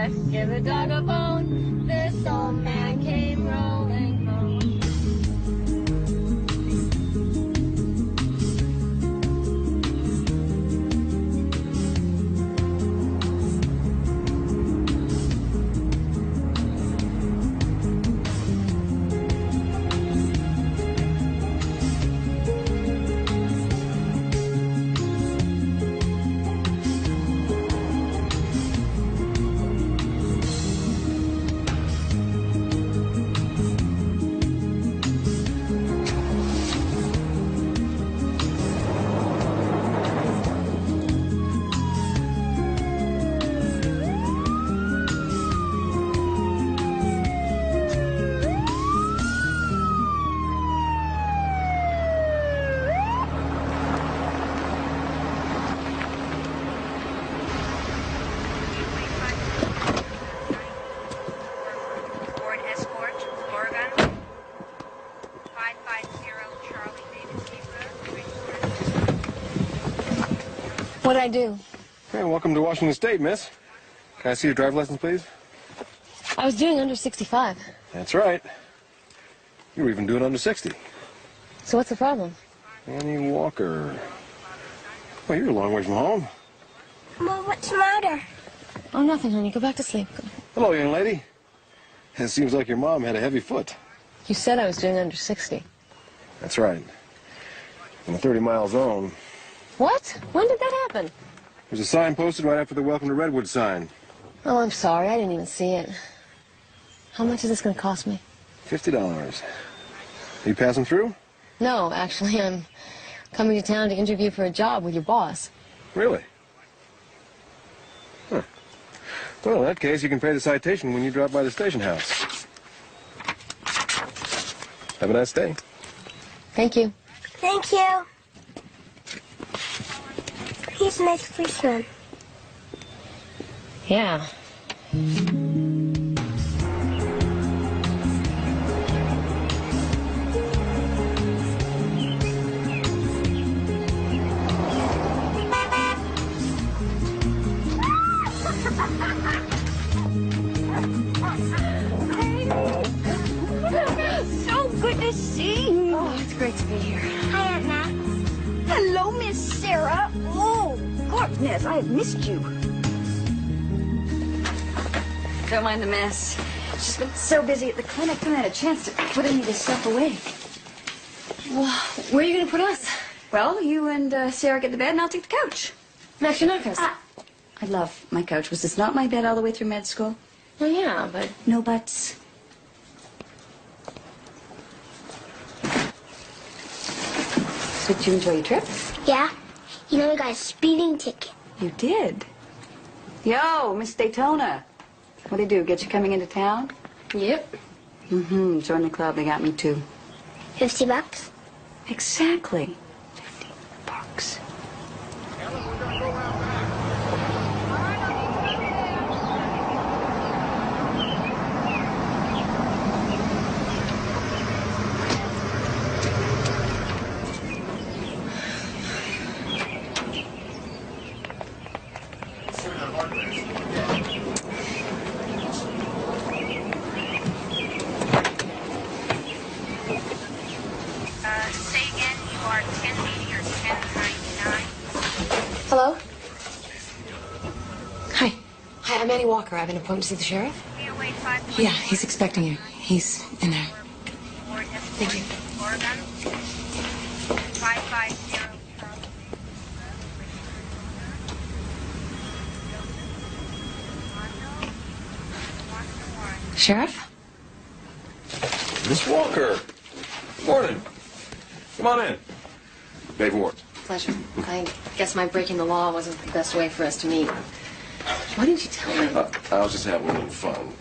let's give a dog a bone. This old man came rolling home. What'd I do? Hey, welcome to Washington State, miss. Can I see your driver's license, please? I was doing under 65. That's right. You were even doing under 60. So what's the problem? Annie Walker. Well, you're a long ways from home. Mom, what's the matter? Oh, nothing, honey. Go back to sleep. Hello, young lady. It seems like your mom had a heavy foot. You said I was doing under 60. That's right. In a 30-mile zone. What? When did that happen? There's a sign posted right after the Welcome to Redwood sign. Oh, I'm sorry. I didn't even see it. How much is this going to cost me? $50. Are you passing through? No, actually, I'm coming to town to interview for a job with your boss. Really? Huh. Well, in that case, you can pay the citation when you drop by the station house. Have a nice day. Thank you. Thank you. He's a nice policeman. Yeah. So good to see you. Oh, it's great to be here. Hi, Aunt Max. Hello, Miss Sarah. Oh, goodness, I have missed you. Don't mind the mess. Just been so busy at the clinic, I haven't had a chance to put any of this stuff away. Well, where are you going to put us? Well, you and Sarah get the bed, and I'll take the couch. Max, you're not going to... I love my couch. Was this not my bed all the way through med school? Well, yeah, but... No buts. So did you enjoy your trip? Yeah? You know, I got a speeding ticket. You did? Yo, Miss Daytona. What'd they do, get you coming into town? Yep. Mm-hmm, join the club, they got me too. $50? Exactly. $50. Say again, you are 1080 or 1099. Hello? Hi. Hi, I'm Annie Walker. I have an appointment to see the sheriff. Yeah, he's expecting you. He's in there. Thank you. Oregon. 550. Sheriff? Miss Walker. Morning. Come on in. Paperwork. Pleasure. I guess my breaking the law wasn't the best way for us to meet. Why didn't you tell me? I was just having a little fun.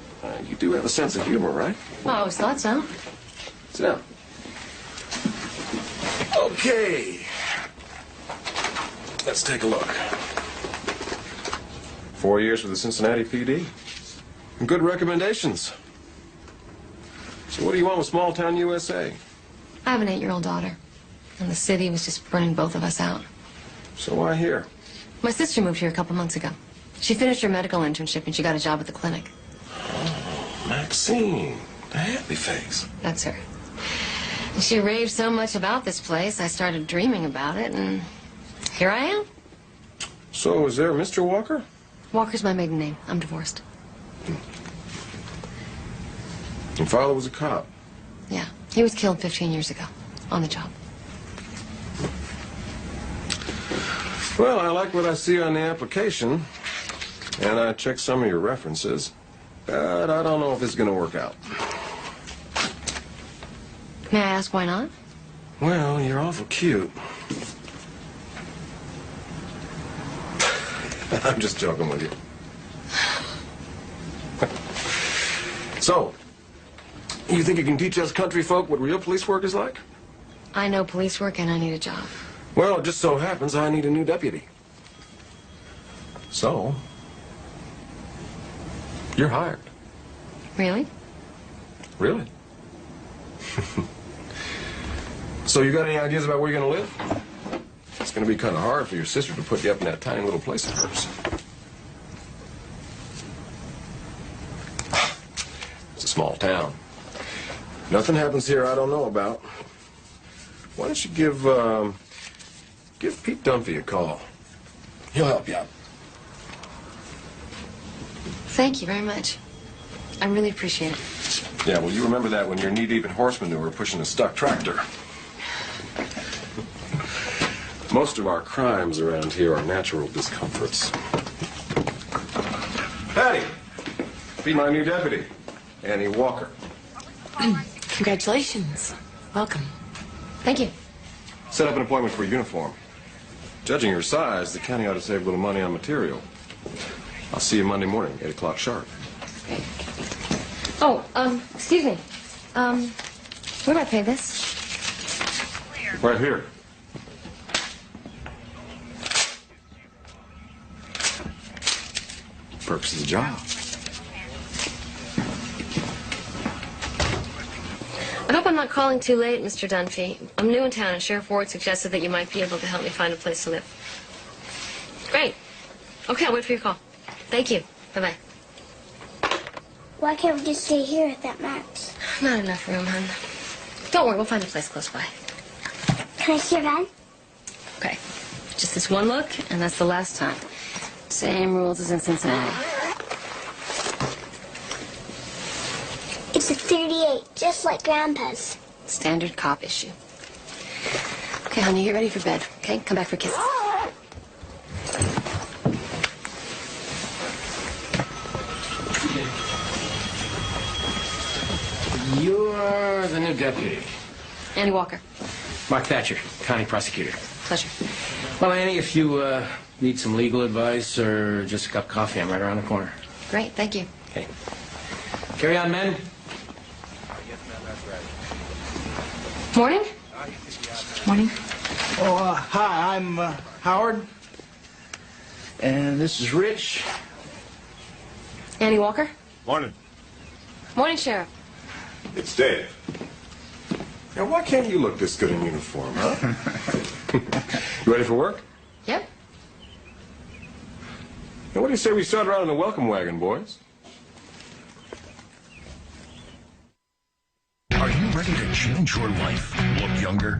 You do have a sense of humor, right? Well, I always thought so. Sit down. Okay. Let's take a look. 4 years with the Cincinnati PD. And good recommendations. So what do you want with small town USA? I have an 8-year-old daughter, and the city was just burning both of us out. So why here? My sister moved here a couple months ago. She finished her medical internship and she got a job at the clinic. Maxine, the happy face. That's her. She raved so much about this place, I started dreaming about it, and here I am. So, is there a Mr. Walker? Walker's my maiden name. I'm divorced. Your father was a cop. Yeah, he was killed 15 years ago, on the job. Well, I like what I see on the application, and I checked some of your references, but I don't know if it's going to work out. May I ask why not? Well, you're awful cute. I'm just joking with you. So, you think you can teach us country folk what real police work is like? I know police work and I need a job. Well, it just so happens I need a new deputy. So, you're hired. Really? Really? So you got any ideas about where you're going to live? It's going to be kind of hard for your sister to put you up in that tiny little place of hers. It's a small town. Nothing happens here I don't know about. Why don't you give Pete Dunphy a call? He'll help you out. Thank you very much. I really appreciate it. Yeah, well, you remember that when you're knee-deep in horse manure pushing a stuck tractor. Most of our crimes around here are natural discomforts. Patty, be my new deputy, Annie Walker. Congratulations. Welcome. Thank you. Set up an appointment for a uniform. Judging your size, the county ought to save a little money on material. I'll see you Monday morning, 8 o'clock sharp. Okay. Oh, excuse me. Where do I pay this? Right here. Perks of the job. I hope I'm not calling too late, Mr. Dunphy. I'm new in town, and Sheriff Ward suggested that you might be able to help me find a place to live. Great. Okay, I'll wait for your call. Thank you. Bye-bye. Why can't we just stay here at that Max? Not enough room, hon. Don't worry, we'll find a place close by. Can I see your van? Okay. Just this one look, and that's the last time. Same rules as in Cincinnati. It's a 38, just like Grandpa's. Standard cop issue. Okay, honey, get ready for bed. Okay, come back for kisses. You're the new deputy. Annie Walker. Mark Thatcher, county prosecutor. Pleasure. Well, Annie, if you need some legal advice or just a cup of coffee, I'm right around the corner. Great, thank you. Okay. Carry on, men. Morning? Morning. Oh, hi, I'm Howard. And this is Rich. Annie Walker? Morning. Morning, Sheriff. It's Dave. Now, why can't you look this good in uniform, huh? You ready for work? Yep. Now, what do you say we start around in the welcome wagon, boys? Are you ready to change your life? Look younger?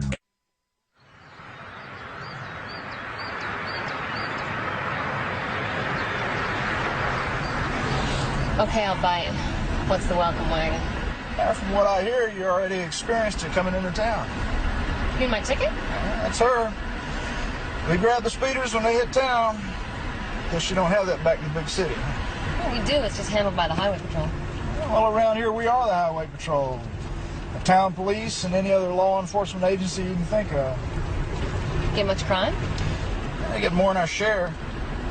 Okay, I'll buy it. What's the welcome wagon? From what I hear, you already experienced it coming into town. You mean my ticket? That's her. We grab the speeders when they hit town. Guess you don't have that back in the big city. What we do is just handled by the highway patrol. Well, around here we are the highway patrol. The town police and any other law enforcement agency you can think of. Get much crime? They get more than our share.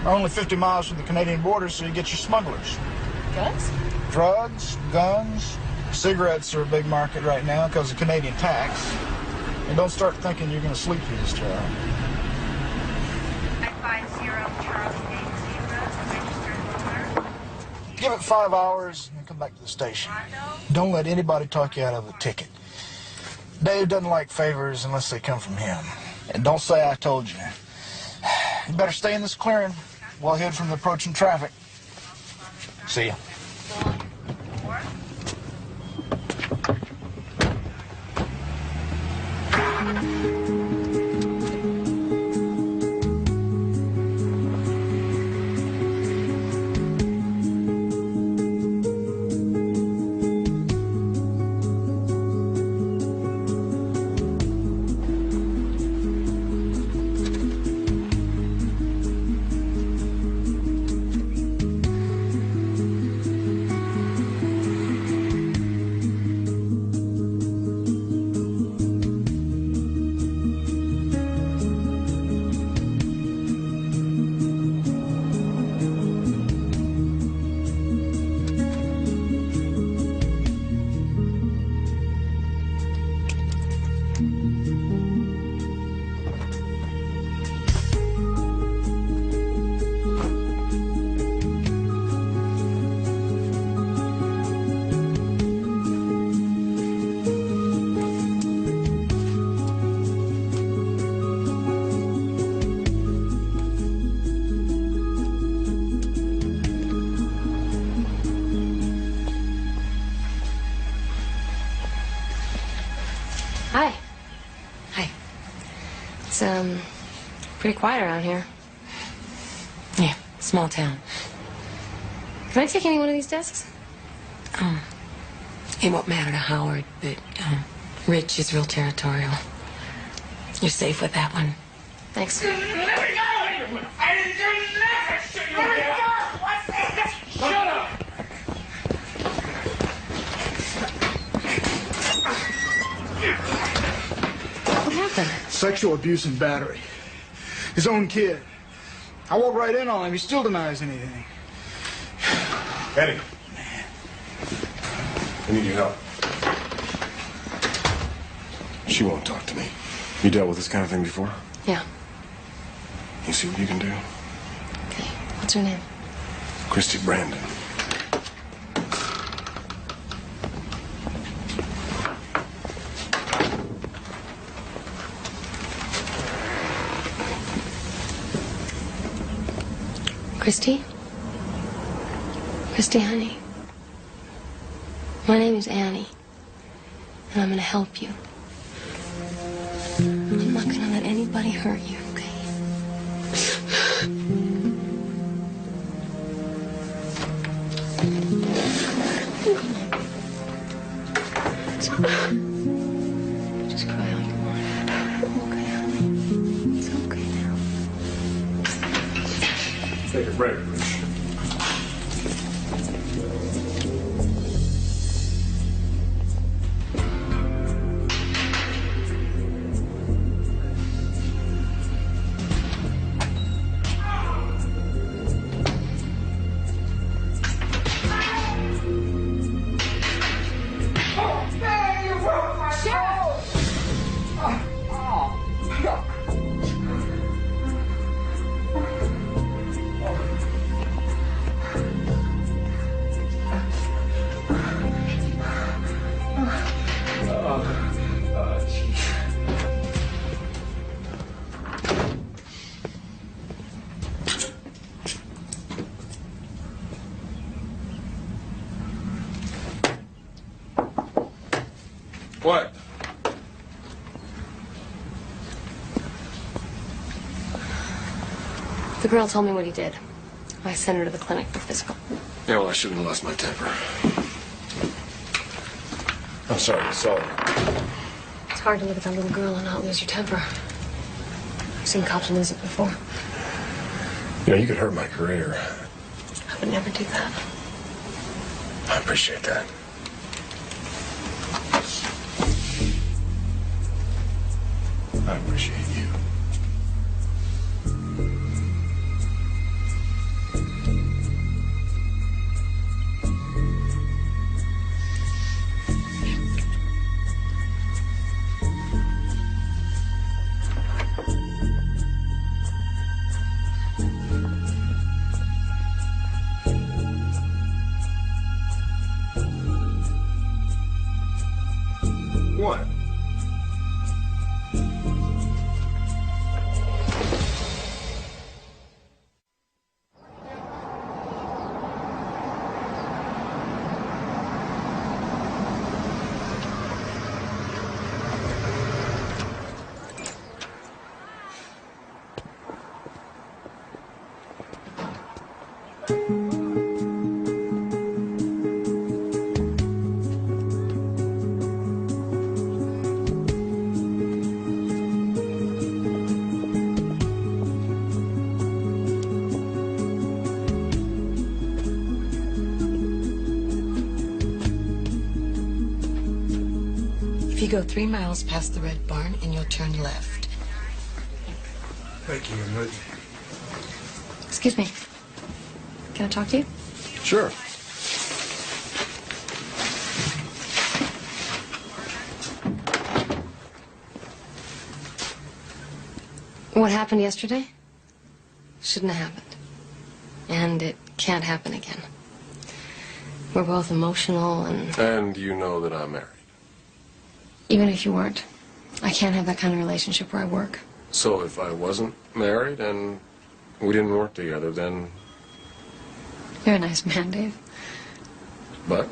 We're only 50 miles from the Canadian border, so you get your smugglers. Drugs? Drugs, guns, cigarettes are a big market right now because of Canadian tax. And don't start thinking you're going to sleep through this job. 550 Charles Daisy Road, registered owner. Give it 5 hours and then come back to the station. Don't let anybody talk you out of a ticket. Dave doesn't like favors unless they come from him. And don't say I told you. You better stay in this clearing. well hid from the approaching traffic. See ya. Hi. Hi. It's, pretty quiet around here. Yeah, small town. Can I take any one of these desks? It won't matter to Howard, but Rich is real territorial. You're safe with that one. Thanks. Let me go! I didn't do nothing to you! Let me go! What's this? Shut up! What happened? Sexual abuse and battery. His own kid. I walked right in on him. He still denies anything. Eddie. I need your help. She won't talk to me. You dealt with this kind of thing before? Yeah. You see what you can do? Okay. What's her name? Christy Brandon. Christy? Christy, honey. My name is Annie, and I'm gonna help you. I'm not gonna let anybody hurt you, okay? Just cry all you want. Okay, honey. It's okay now. Take a break. What? The girl told me what he did. I sent her to the clinic for physical. Yeah, well, I shouldn't have lost my temper. I'm sorry, it's all. It's hard to look at that little girl and not lose your temper. I've seen cops lose it before. You know, you could hurt my career. I would never do that. I appreciate that. I appreciate you. What? you go 3 miles past the red barn and you'll turn left. Thank you, Emmett. Excuse me. Can I talk to you? Sure. What happened yesterday shouldn't have happened. And it can't happen again. We're both emotional and... And you know that I'm married. Even if you weren't, I can't have that kind of relationship where I work. So if I wasn't married and we didn't work together, then... You're a nice man, Dave. But?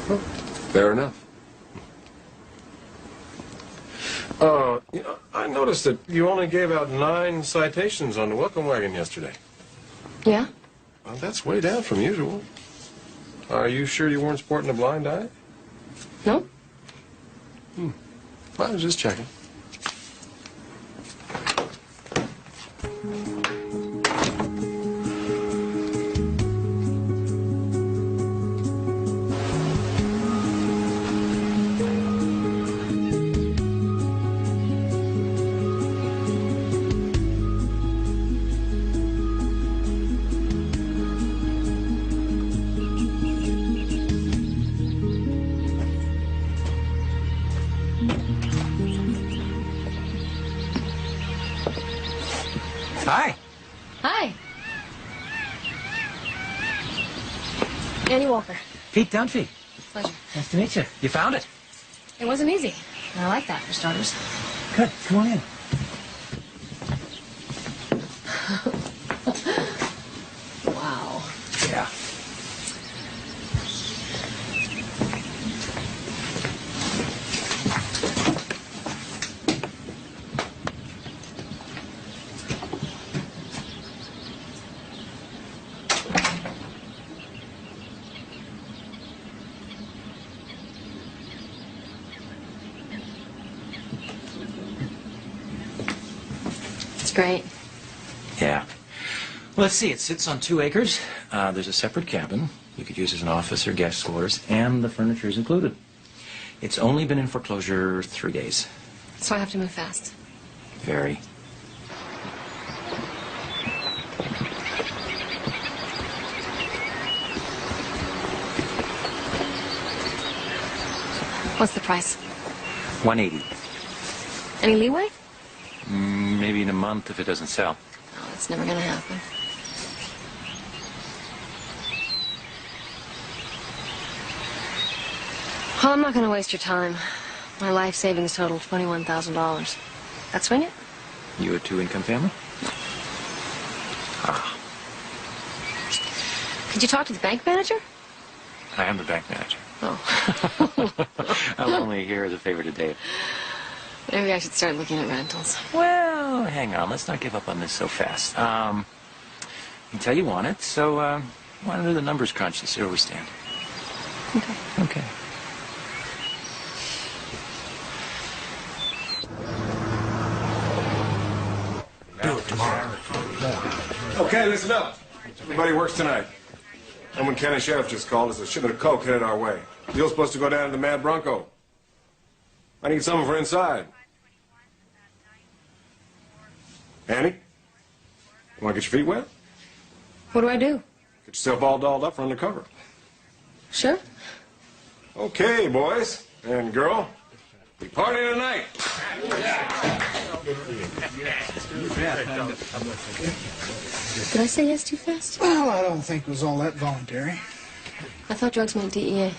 No. Fair enough. You know, I noticed that you only gave out 9 citations on the welcome wagon yesterday. Yeah? Well, that's way down from usual. Are you sure you weren't sporting a blind eye? No? I was just checking. Hi. Hi. Annie Walker. Pete Dunphy. Pleasure. Nice to meet you. You found it? It wasn't easy. I like that, for starters. Good. Come on in. Wow. Yeah. It's great. Yeah. Well, let's see. It sits on 2 acres. There's a separate cabin you could use as an office or guest quarters, and the furniture is included. It's only been in foreclosure 3 days. So I have to move fast. Very. What's the price? $180. Any leeway? Maybe in a month if it doesn't sell. Oh, it's never gonna happen. Well, I'm not gonna waste your time. My life savings total $21,000. That swing it? You a 2-income family? Ah. Could you talk to the bank manager? I am the bank manager. Oh. I'm only here as a favor to Dave. Maybe I should start looking at rentals. Well, hang on. Let's not give up on this so fast. You can tell you want it, so why don't we do the numbers crunch to see where we stand? Okay. Okay. Do it tomorrow. Okay, listen up. Everybody works tonight. Someone County Sheriff just called us. A shipment of coke headed our way. Deal's supposed to go down to the Mad Bronco. I need someone for inside. Annie? You want to get your feet wet? What do I do? Get yourself all dolled up for undercover. Sure. Okay, boys and girl. We party tonight. Did I say yes too fast? Well, I don't think it was all that voluntary. I thought drugs meant DEA.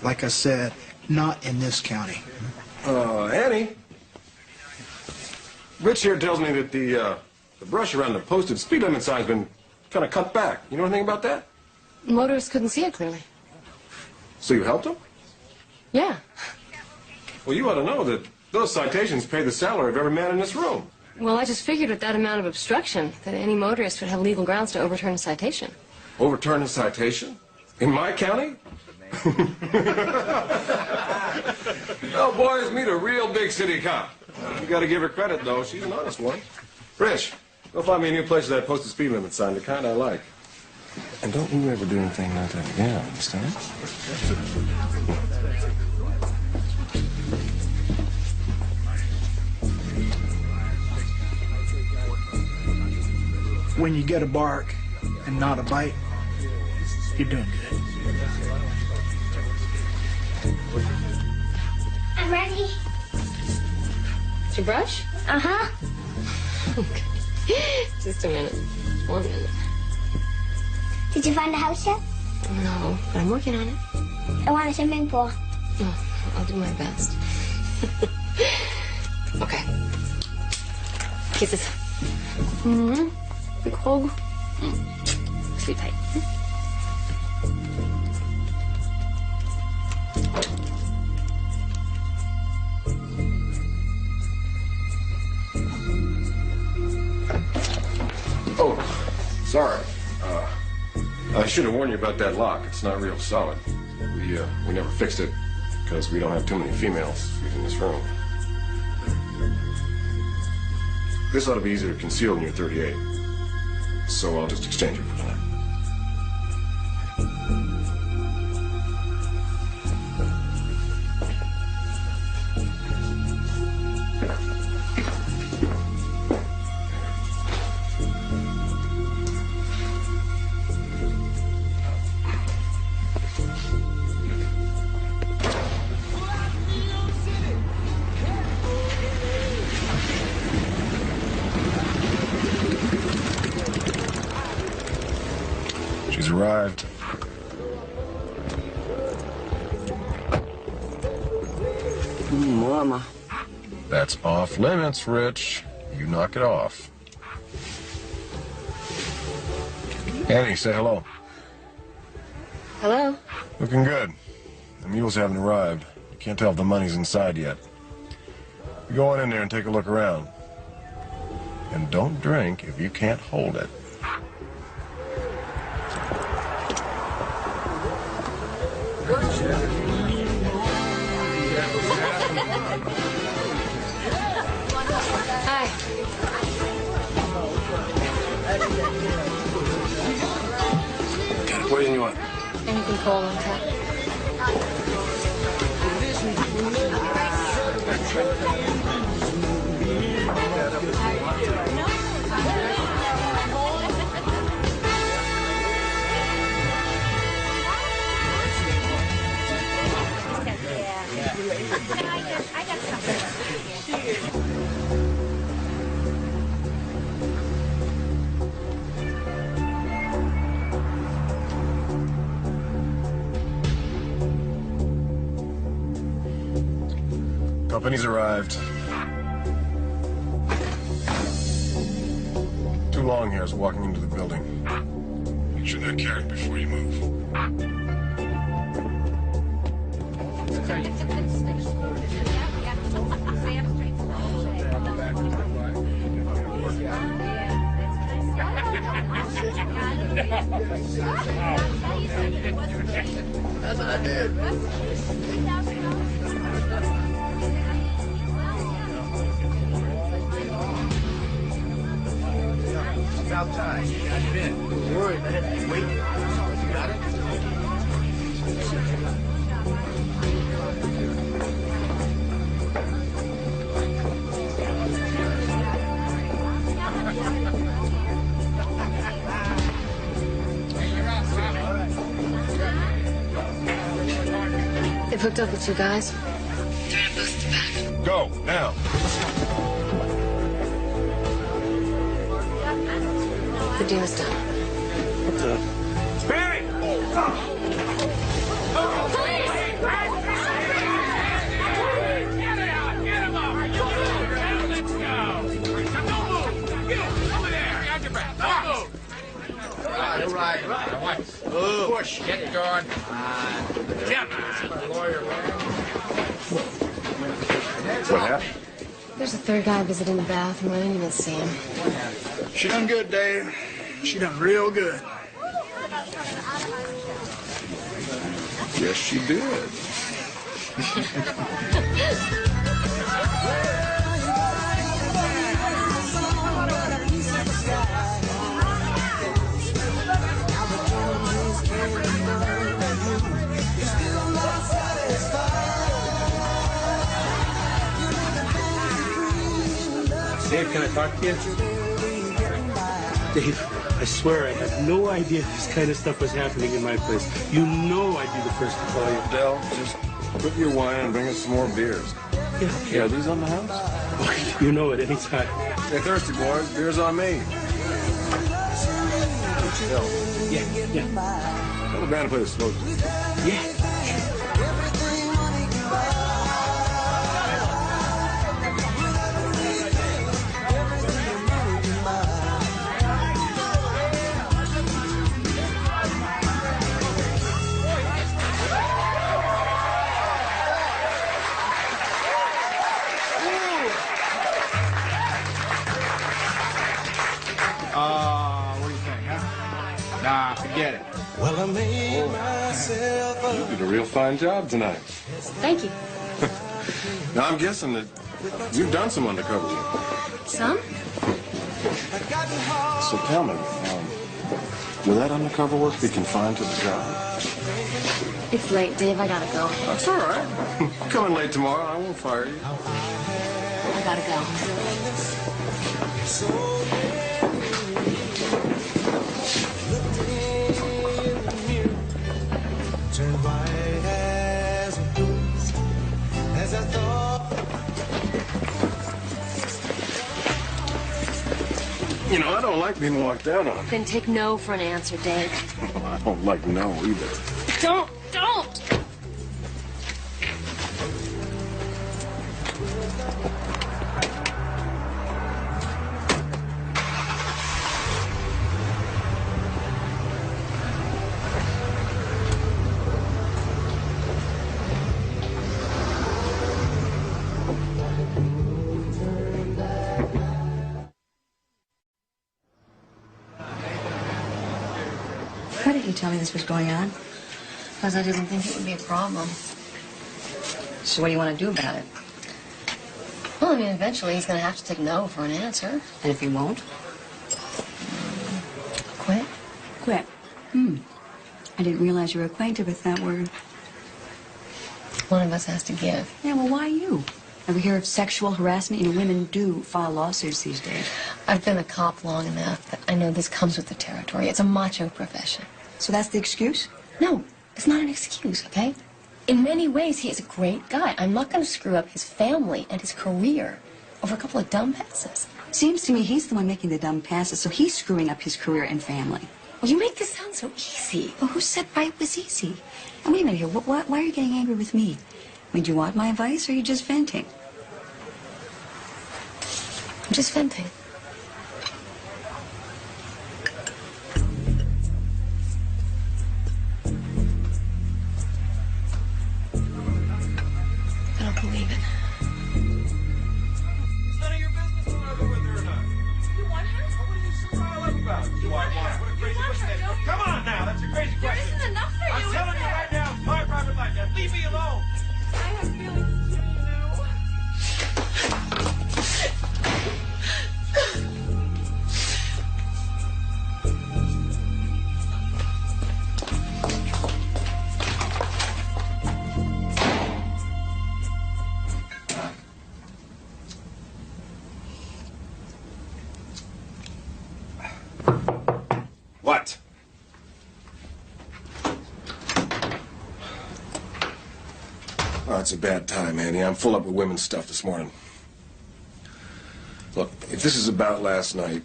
Like I said, not in this county. Annie. Rich here tells me that the brush around the posted speed limit sign's been kind of cut back. You know anything about that? Motorists couldn't see it clearly. So you helped them? Yeah. Well, you ought to know that those citations pay the salary of every man in this room. Well, I just figured with that amount of obstruction that any motorist would have legal grounds to overturn a citation. Overturn a citation? In my county? Oh, boys, meet a real big city cop. You got to give her credit, though. She's an honest one. Rich, go find me a new place with that posted speed limit sign, the kind I like. And don't you ever do anything like that again, understand? When you get a bark and not a bite, you're doing good. I'm ready. Did you brush? Uh-huh. Okay. Just a minute. 1 minute. Did you find a house yet? No, but I'm working on it. I want a swimming pool. Oh, I'll do my best. Okay. Kisses. Mm-hmm. Big hug. Sleep tight. Oh, sorry. I should have warned you about that lock. It's not real solid. We never fixed it because we don't have too many females using this room. This ought to be easier to conceal than your 38. So I'll just exchange it for tonight. She's arrived. Mama. That's off limits, Rich. You knock it off. Annie, say hello. Hello? Looking good. The mules haven't arrived. You can't tell if the money's inside yet. You go on in there and take a look around. And don't drink if you can't hold it. Hi. What do you want? Anything cold on top? Company's arrived. 2 long hairs walking into the building. Make sure they're carried before you move. That's what I did. It's outside. I've been worried. I had to wait. You got it? They've hooked up with 2 guys. They're in both the back. Go, now. The deal is done. What the? Barry! Get him up! Let's go! Don't move! Get him! Over there! Got your back! Don't move! All right. Push. Get going. Come on! What happened? There's a 3rd guy visiting the bathroom. I didn't even see him. She done good, Dave. She done real good. Yes, she did. Dave, can I talk to you? Dave, I swear I had no idea this kind of stuff was happening in my place. You know I'd be the first to call you. Del, just put your wine and bring us some more beers. Yeah, okay. Yeah, are these on the house? Oh, you know it anytime. Hey, thirsty boys, beer's on me. Del. Yeah. Tell the band to play the slow. Yeah. What do you think, huh? Nah, forget it. Well, I made myself You did a real fine job tonight. Thank you. Now, I'm guessing that you've done some undercover work. Some? So tell me, will that undercover work be confined to the job? It's late, Dave. I gotta go. That's all right. Come in late tomorrow. I won't fire you. I gotta go. You know, I don't like being walked down on. Then take no for an answer, Dave. I don't like no either. Don't! Why didn't you tell me this was going on? Because I didn't think it would be a problem. So what do you want to do about it? Well, I mean, eventually he's going to have to take no for an answer. And if he won't? Quit? Quit. I didn't realize you were acquainted with that word. One of us has to give. Yeah, well, why you? Ever hear of sexual harassment? You know, women do file lawsuits these days. I've been a cop long enough that I know this comes with the territory. It's a macho profession. So that's the excuse? No, it's not an excuse, okay? In many ways, he is a great guy. I'm not going to screw up his family and his career over a couple of dumb passes. Seems to me he's the one making the dumb passes, so he's screwing up his career and family. Well, you make this sound so easy. Well, who said right was easy? And wait a minute here. Why are you getting angry with me? I mean, do you want my advice, or are you just venting? I'm just venting. I don't believe it. It's none of your business whether I live with her or not. You want her? What are you so riled up about? You want her? What a crazy You want question. her, don't you? Come on now, that's a crazy There question. isn't enough for you, I'm telling is you there? right now, it's my private life. Now leave me alone. I have feelings too, you know. What? Oh, it's a bad time, Andy. I'm full up with women's stuff this morning. Look, if this is about last night,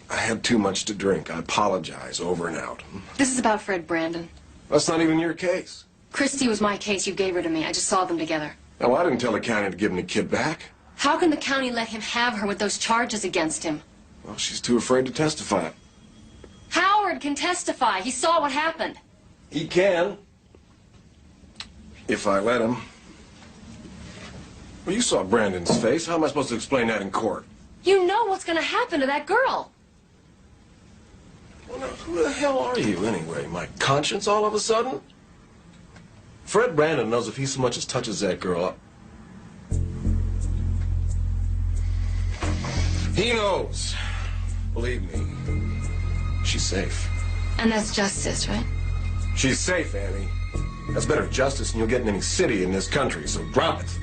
I had too much to drink. I apologize, over and out. This is about Fred Brandon. That's not even your case. Christy was my case. You gave her to me. I just saw them together. No, I didn't tell the county to give him the kid back. How can the county let him have her with those charges against him? Well, she's too afraid to testify. Howard can testify. He saw what happened. He can. If I let him. Well, you saw Brandon's face. How am I supposed to explain that in court? You know what's going to happen to that girl. Well, now, who the hell are you, anyway? My conscience all of a sudden? Fred Brandon knows if he so much as touches that girl up. He knows. Believe me. She's safe. And that's justice, right? She's safe, Annie. That's better justice than you'll get in any city in this country, so drop it.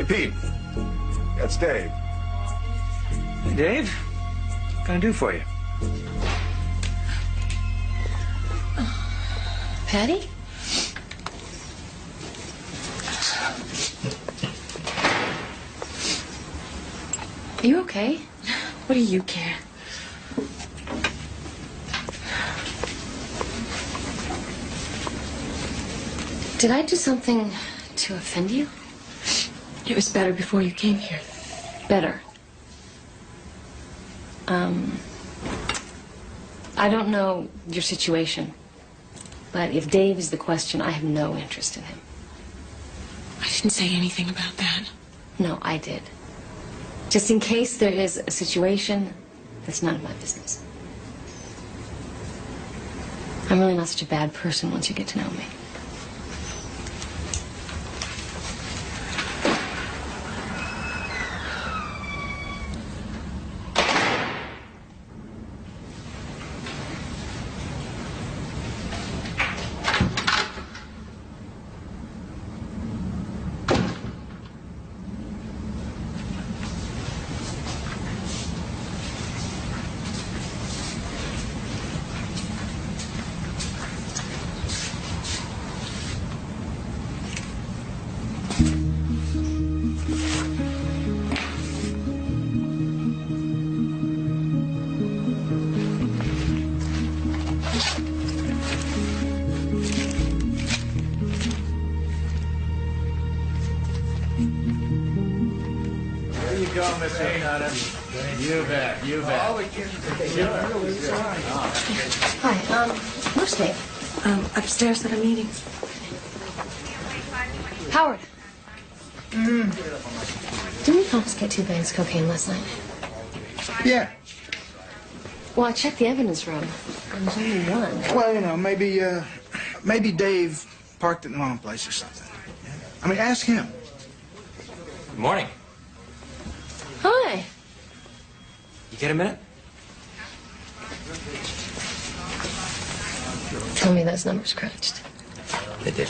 Hey, Pete. That's Dave. Hey, Dave. What can I do for you? Patty? Are you okay? What do you care? Did I do something to offend you? It was better before you came here. Better. I don't know your situation, but if Dave is the question, I have no interest in him. I didn't say anything about that. No, I did. Just in case there is a situation that's none of my business. I'm really not such a bad person once you get to know me. You bet, you bet. Hi, where's Dave? Upstairs at a meeting. Howard. Didn't we confiscate 2 bags of cocaine last night? Yeah. Well, I checked the evidence room. There was only 1. Well, you know, maybe Dave parked it in the wrong place or something. I mean, ask him. Good morning. Hi. You get a minute? Tell me those numbers crunched. They did.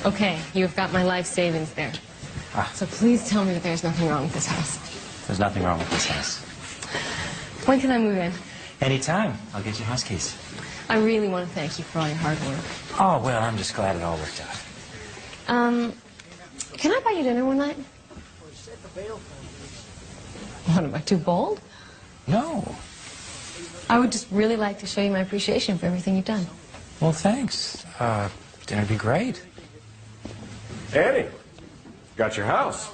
Okay, you've got my life savings there. So please tell me that there's nothing wrong with this house. There's nothing wrong with this house. When can I move in? Anytime. I'll get you house keys. I really want to thank you for all your hard work. Oh, well, I'm just glad it all worked out. Can I buy you dinner one night? What, am I too bold? No. I would just really like to show you my appreciation for everything you've done. Well, thanks. Dinner'd be great. Annie, got your house.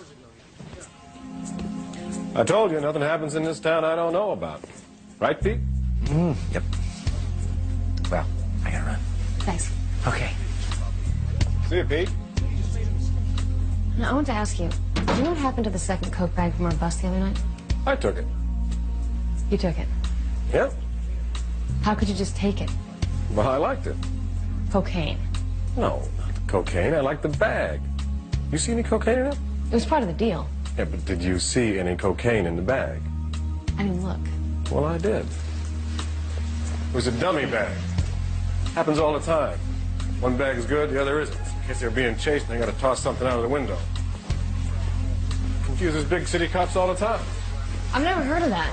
I told you, nothing happens in this town I don't know about. Right, Pete? Yep. Well, I gotta run. Thanks. Okay. See you, Pete. Now, I want to ask you, do you know what happened to the second Coke bag from our bus the other night? I took it. You took it. Yeah. How could you just take it? Well, I liked it. Cocaine. No, not cocaine. I liked the bag. You see any cocaine in it? It was part of the deal. Yeah, but did you see any cocaine in the bag? I didn't look. Well, I did. It was a dummy bag. Happens all the time. One bag is good, the other isn't. In case they're being chased and they got to toss something out of the window. Confuses big city cops all the time. I've never heard of that.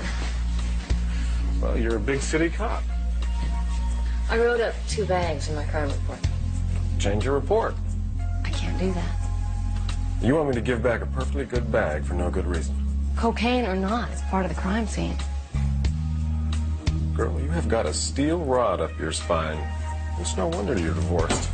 Well, you're a big city cop. I wrote up 2 bags in my crime report. Change your report. I can't do that. You want me to give back a perfectly good bag for no good reason? Cocaine or not, it's part of the crime scene. Girl, you have got a steel rod up your spine. It's no wonder you're divorced.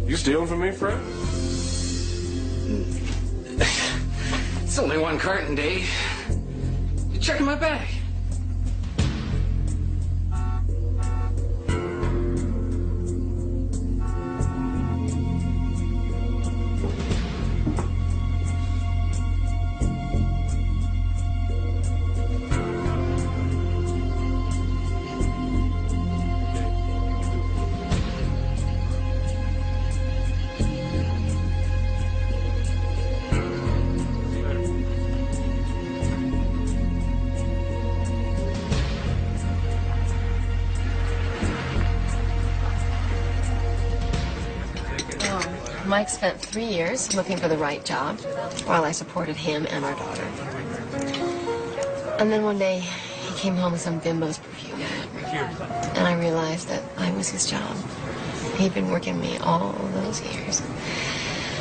You stealing from me, Fred? It's only 1 carton, Dave. You're checking my bag. Mike spent 3 years looking for the right job while I supported him and our daughter. And then one day, he came home with some bimbo's perfume ad. And I realized that I was his job. He'd been working me all those years.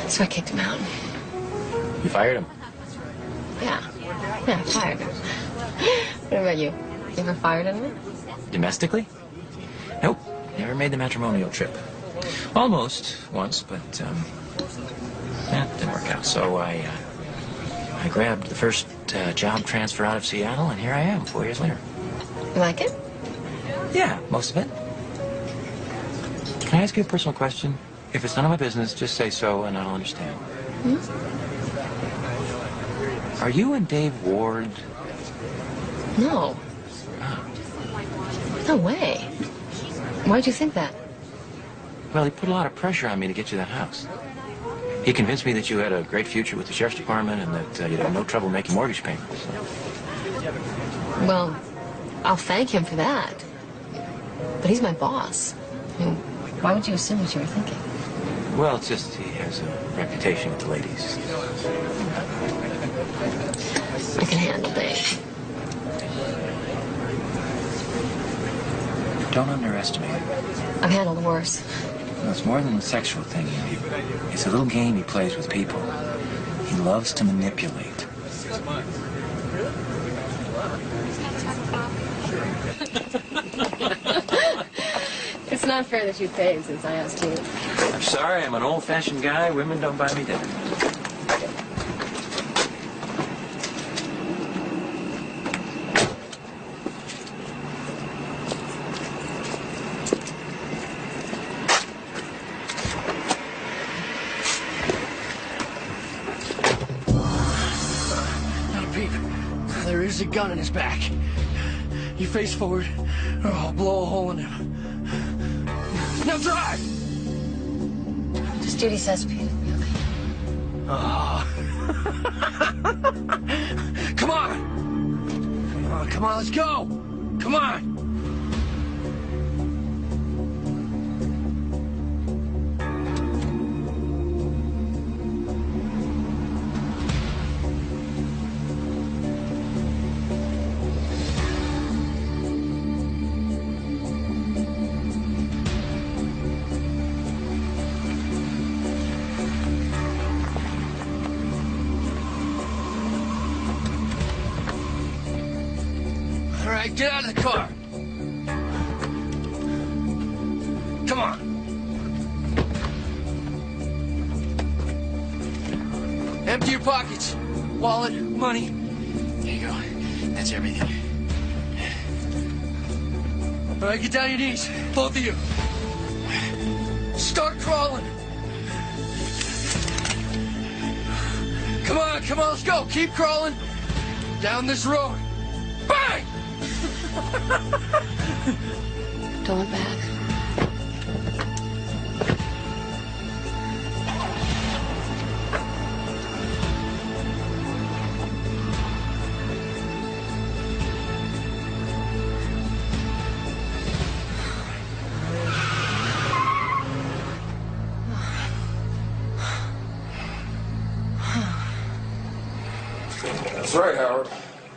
So I kicked him out. You fired him? Yeah, I fired him. What about you? You ever fired anyone? Domestically? Nope. Never made the matrimonial trip. Almost once, but that didn't work out. So I grabbed the first job transfer out of Seattle, and here I am 4 years later. You like it? Yeah, most of it. Can I ask you a personal question? If it's none of my business, just say so, and I'll understand. Hmm? Are you and Dave Ward? No. No way. Why'd you think that? Well, he put a lot of pressure on me to get you that house. He convinced me that you had a great future with the sheriff's department and that you'd have no trouble making mortgage payments. Well, I'll thank him for that. But he's my boss. I mean, why would you assume what you were thinking? Well, it's just he has a reputation with the ladies. I can handle Dave. Don't underestimate him. I've handled worse. Well, it's more than a sexual thing. It's a little game he plays with people. He loves to manipulate. It's not fair that you paid since I asked you. I'm sorry, I'm an old-fashioned guy. Women don't buy me dinner. There's a gun in his back. You face forward, or I'll blow a hole in him. Now drive! Just Judy says, Pete. Oh. Come on! Oh, come on, let's go! Come on! All right, get out of the car. Come on. Empty your pockets. Wallet, money. There you go. That's everything. All right, get down on your knees. Both of you. Start crawling. Come on, let's go. Keep crawling. Down this road. Bang! Don't look back. That's right, Howard.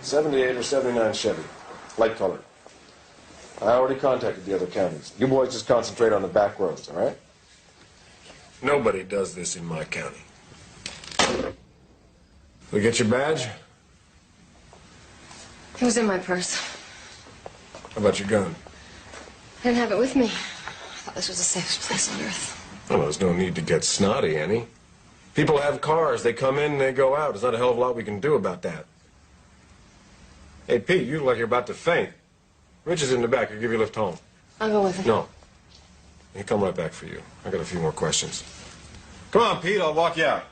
78 or 79 Chevy. Light color. I already contacted the other counties. You boys just concentrate on the back roads, all right? Nobody does this in my county. We get your badge? It was in my purse. How about your gun? I didn't have it with me. I thought this was the safest place on earth. Well, there's no need to get snotty, Annie. People have cars. They come in and they go out. There's not a hell of a lot we can do about that. Hey, Pete, you look like you're about to faint. Rich is in the back. He'll give you a lift home. I'll go with him. No. He'll come right back for you. I got a few more questions. Come on, Pete. I'll walk you out.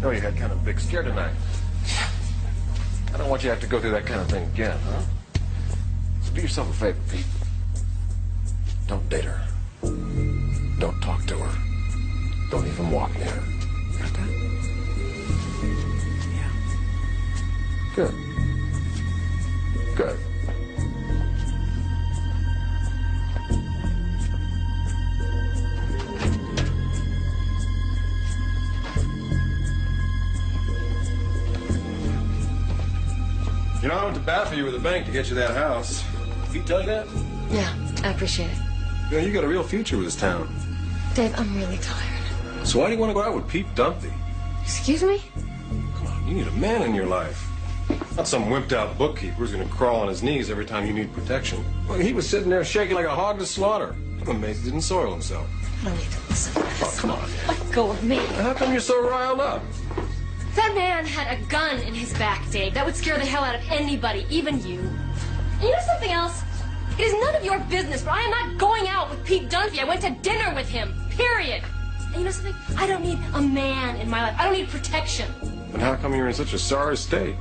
No, you had kind of a big scare tonight. I don't want you to have to go through that kind of thing again, huh? So do yourself a favor, Pete. Don't date her. Don't talk to her. Don't even walk near her. Got that? Good. Good. You know, I went to bat for you with the bank to get you that house. Did he tell you that? Yeah, I appreciate it. You know, you got a real future with this town. Dave, I'm really tired. So why do you want to go out with Pete Dumpty? Excuse me? Come on, you need a man in your life. Not some wimped-out bookkeeper who's going to crawl on his knees every time you need protection. Well, he was sitting there shaking like a hog to slaughter. I'm amazed he didn't soil himself. I don't need to listen to this. Oh, come on. Let go of me. How come you're so riled up? That man had a gun in his back, Dave. That would scare the hell out of anybody, even you. And you know something else? It is none of your business, but I am not going out with Pete Dunphy. I went to dinner with him, period. And you know something? I don't need a man in my life. I don't need protection. And how come you're in such a sorry state?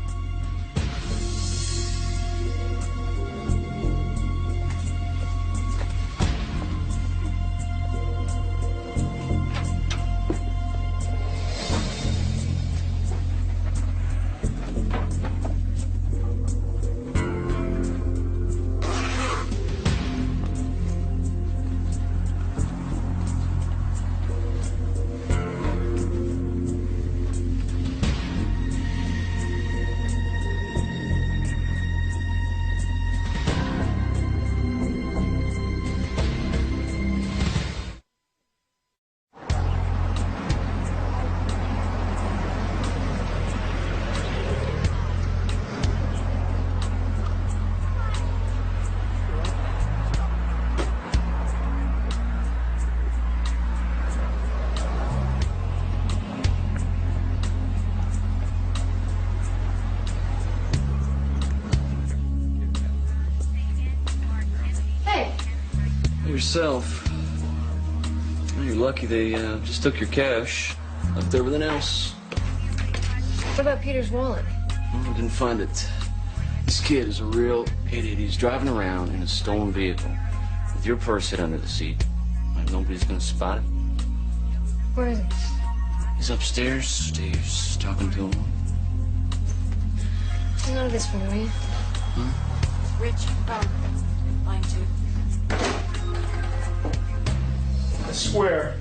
Yourself. Well, you're lucky they just took your cash. Left everything else. What about Peter's wallet? Well, I didn't find it. This kid is a real idiot. He's driving around in a stolen vehicle with your purse hid under the seat. Like nobody's gonna spot it. Where is it? He's upstairs. Dave's talking to him. None of this for me, will you? Rich, line 2. I swear,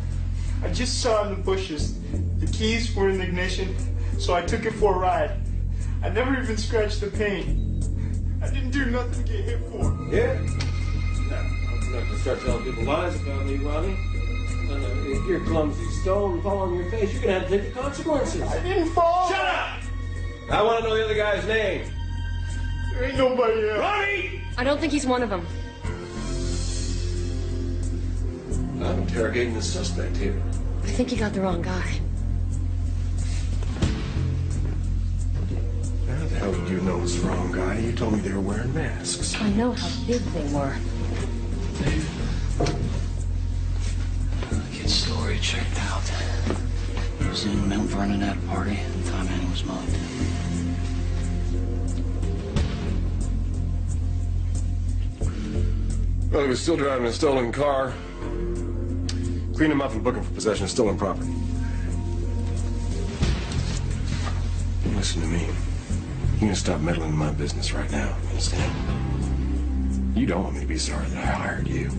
I just saw in the bushes. The keys were in the ignition, so I took it for a ride. I never even scratched the paint. I didn't do nothing to get hit for. Yeah? No, I'm not going to start telling people lies about me, Ronnie. If you're clumsy, stone, and fall on your face, you're going to have to take the consequences. I didn't fall. Shut up! I want to know the other guy's name. There ain't nobody else. Ronnie! I don't think he's one of them. I'm interrogating the suspect here. I think you got the wrong guy. How the hell did you know it was the wrong guy? You told me they were wearing masks. I know how big they were. Kid's story checked out. He was in Mount Vernon at a party, and the time Annie was mugged. Well, he was still driving a stolen car. Clean him up and book him for possession of stolen property. Listen to me. You're gonna stop meddling in my business right now, you understand? You don't want me to be sorry that I hired you.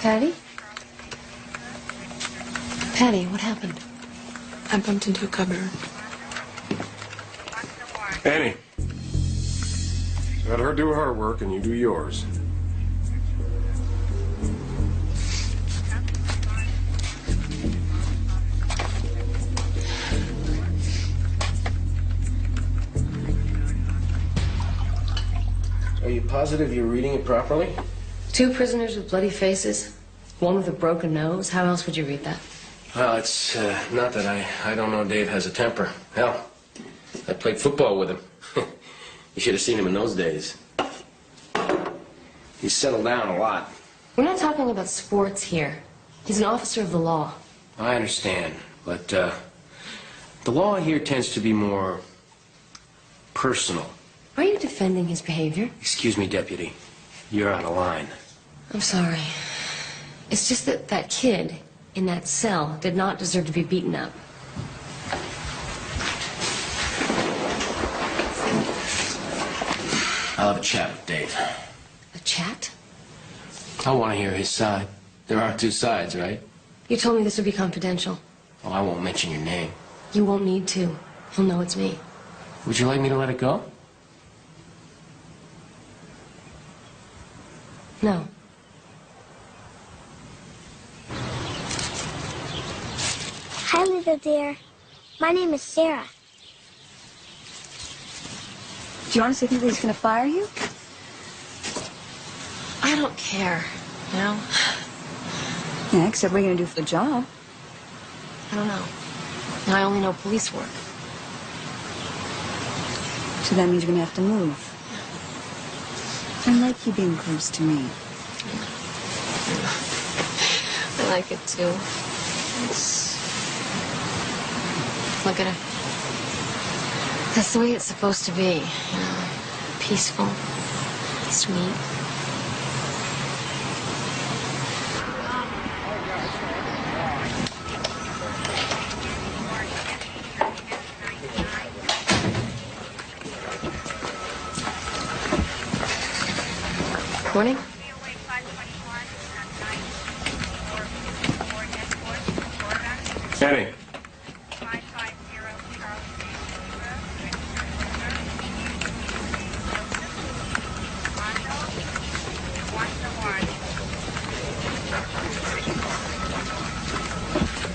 Patty? Patty, what happened? I bumped into a cupboard. Annie. Let her do her work and you do yours. Are you positive you're reading it properly? 2 prisoners with bloody faces, 1 with a broken nose. How else would you read that? Well, it's not that I don't know Dave has a temper. Hell, I played football with him. You should have seen him in those days. He's settled down a lot. We're not talking about sports here. He's an officer of the law. I understand, but the law here tends to be more personal. Are you defending his behavior? Excuse me, Deputy. You're out of line. I'm sorry. It's just that that kid in that cell did not deserve to be beaten up. I'll have a chat with Dave. A chat? I want to hear his side. There are two sides, right? You told me this would be confidential. Oh, I won't mention your name. You won't need to. He'll know it's me. Would you like me to let it go? No. Hi, little dear. My name is Sarah. Do you honestly think that he's going to fire you? I don't care, you know? Yeah, except what are you going to do for the job? I don't know. I only know police work. So that means you're going to have to move. I like you being close to me. I like it too. Look at it. That's the way it's supposed to be, you know, peaceful, sweet. Morning. Kenny.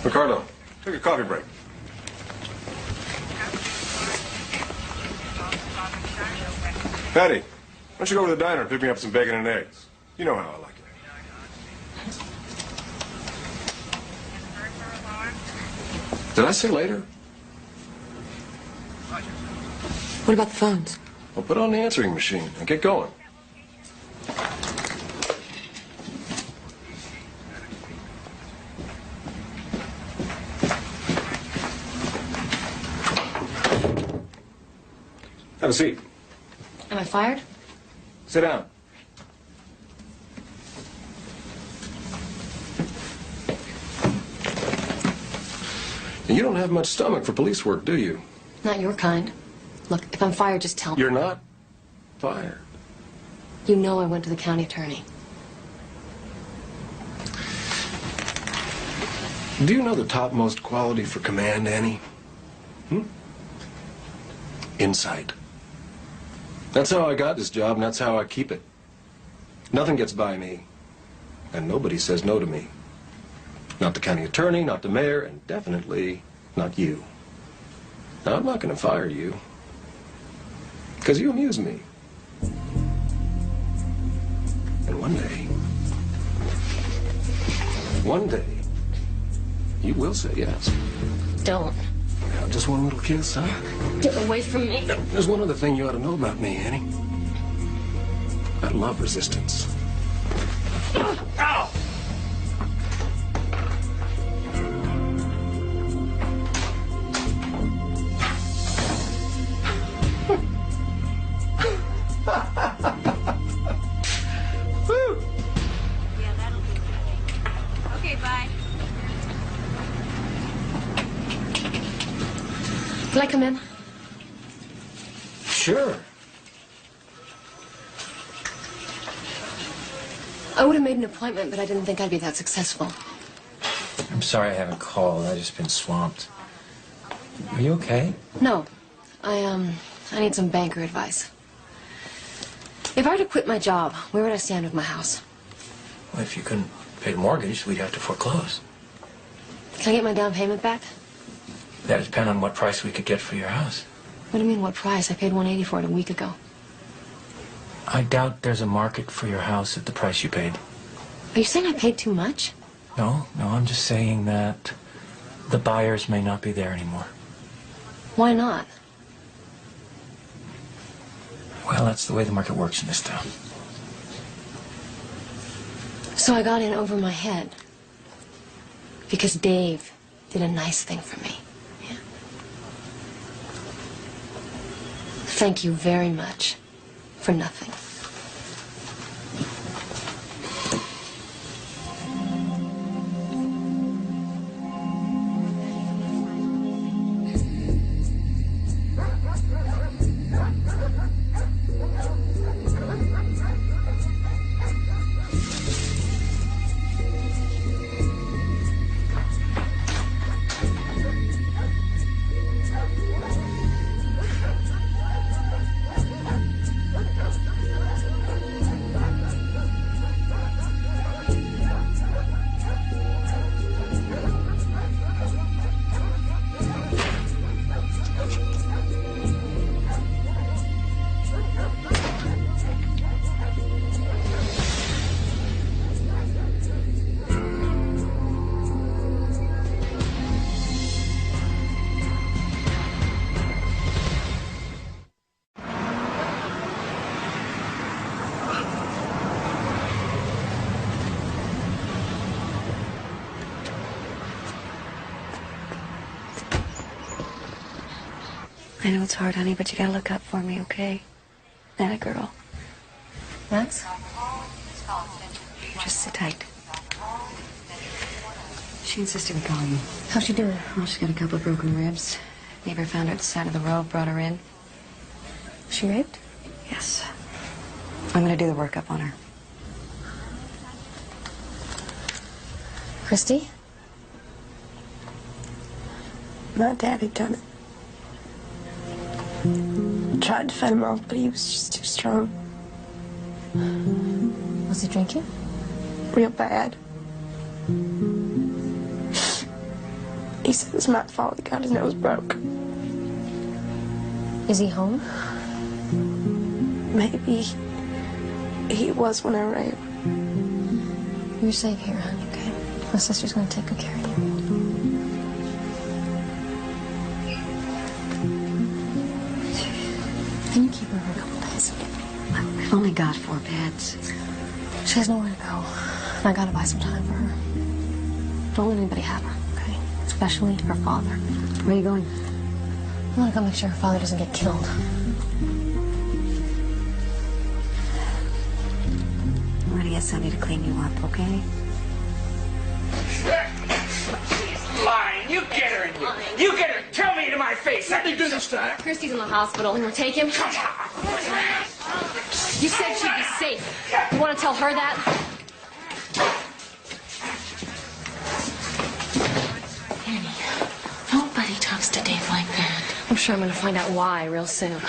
Ricardo, take a coffee break. Patty, why don't you go to the diner and pick me up some bacon and eggs? You know how I like it. Did I say later? What about the phones? Well, put on the answering machine and get going. Have a seat. Am I fired? Sit down. You don't have much stomach for police work, do you? Not your kind. Look, if I'm fired, just tell me. You're not fired. You know I went to the county attorney. Do you know the topmost quality for command, Annie? Insight. That's how I got this job, and that's how I keep it. Nothing gets by me, and nobody says no to me. Not the county attorney, not the mayor, and definitely not you. Now, I'm not going to fire you, because you amuse me. And one day, you will say yes. Don't. Now, just one little kiss, huh? Get away from me. There's one other thing you ought to know about me, Annie. I love resistance. Ow! Woo! Yeah, that'll do. Okay, bye. Can I come in? Sure. I would have made an appointment, but I didn't think I'd be that successful. I'm sorry I haven't called. I've just been swamped. Are you okay? No. I need some banker advice. If I were to quit my job, where would I stand with my house? Well, if you couldn't pay the mortgage, we'd have to foreclose. Can I get my down payment back? That'd depend on what price we could get for your house. What do you mean, what price? I paid $180 for it a week ago. I doubt there's a market for your house at the price you paid. Are you saying I paid too much? No, I'm just saying that the buyers may not be there anymore. Why not? Well, that's the way the market works in this town. So I got in over my head. Because Dave did a nice thing for me. Yeah. Thank you very much for nothing. I know it's hard, honey, but you gotta look up for me, okay? That a girl. Max? Just sit tight. She insisted we call you. How's she doing? Well, she's got a couple of broken ribs. Neighbor found her at the side of the road, brought her in. She raped? Yes. I'm gonna do the workup on her. Christy? My daddy done it. Tried to fight him off, but he was just too strong. Was he drinking? Real bad. He said it was my fault he got his nose broke. Is he home? Maybe he was when I ran. You're safe here, honey, okay? My sister's gonna take good care of you. Can you keep her for a couple days? I've only got 4 beds. She has nowhere to go. And I gotta buy some time for her. Don't let anybody have her, okay? Especially her father. Where are you going? I wanna go make sure her father doesn't get killed. I'm gonna get somebody to clean you up, okay? She's lying. You get her in here. You get her. Tell me to my face. Let me do this time. Christy's in the hospital. You wanna take him? Come on. You said she'd be safe. You wanna tell her that? Annie, nobody talks to Dave like that. I'm sure I'm gonna find out why real soon.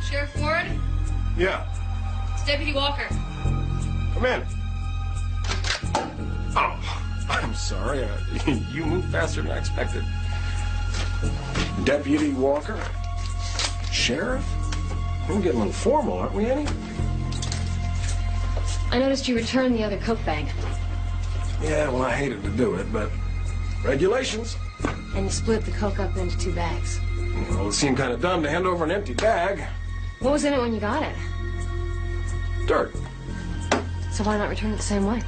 Sheriff Ward, Yeah, it's Deputy Walker. come in. Oh, I'm sorry. You moved faster than I expected. Deputy Walker? Sheriff? We're getting a little formal, aren't we, Annie? I noticed you returned the other Coke bag. Yeah, well, I hated to do it, but regulations. And you split the Coke up into 2 bags. Well, it seemed kind of dumb to hand over an empty bag. What was in it when you got it? Dirt. So why not return it the same way?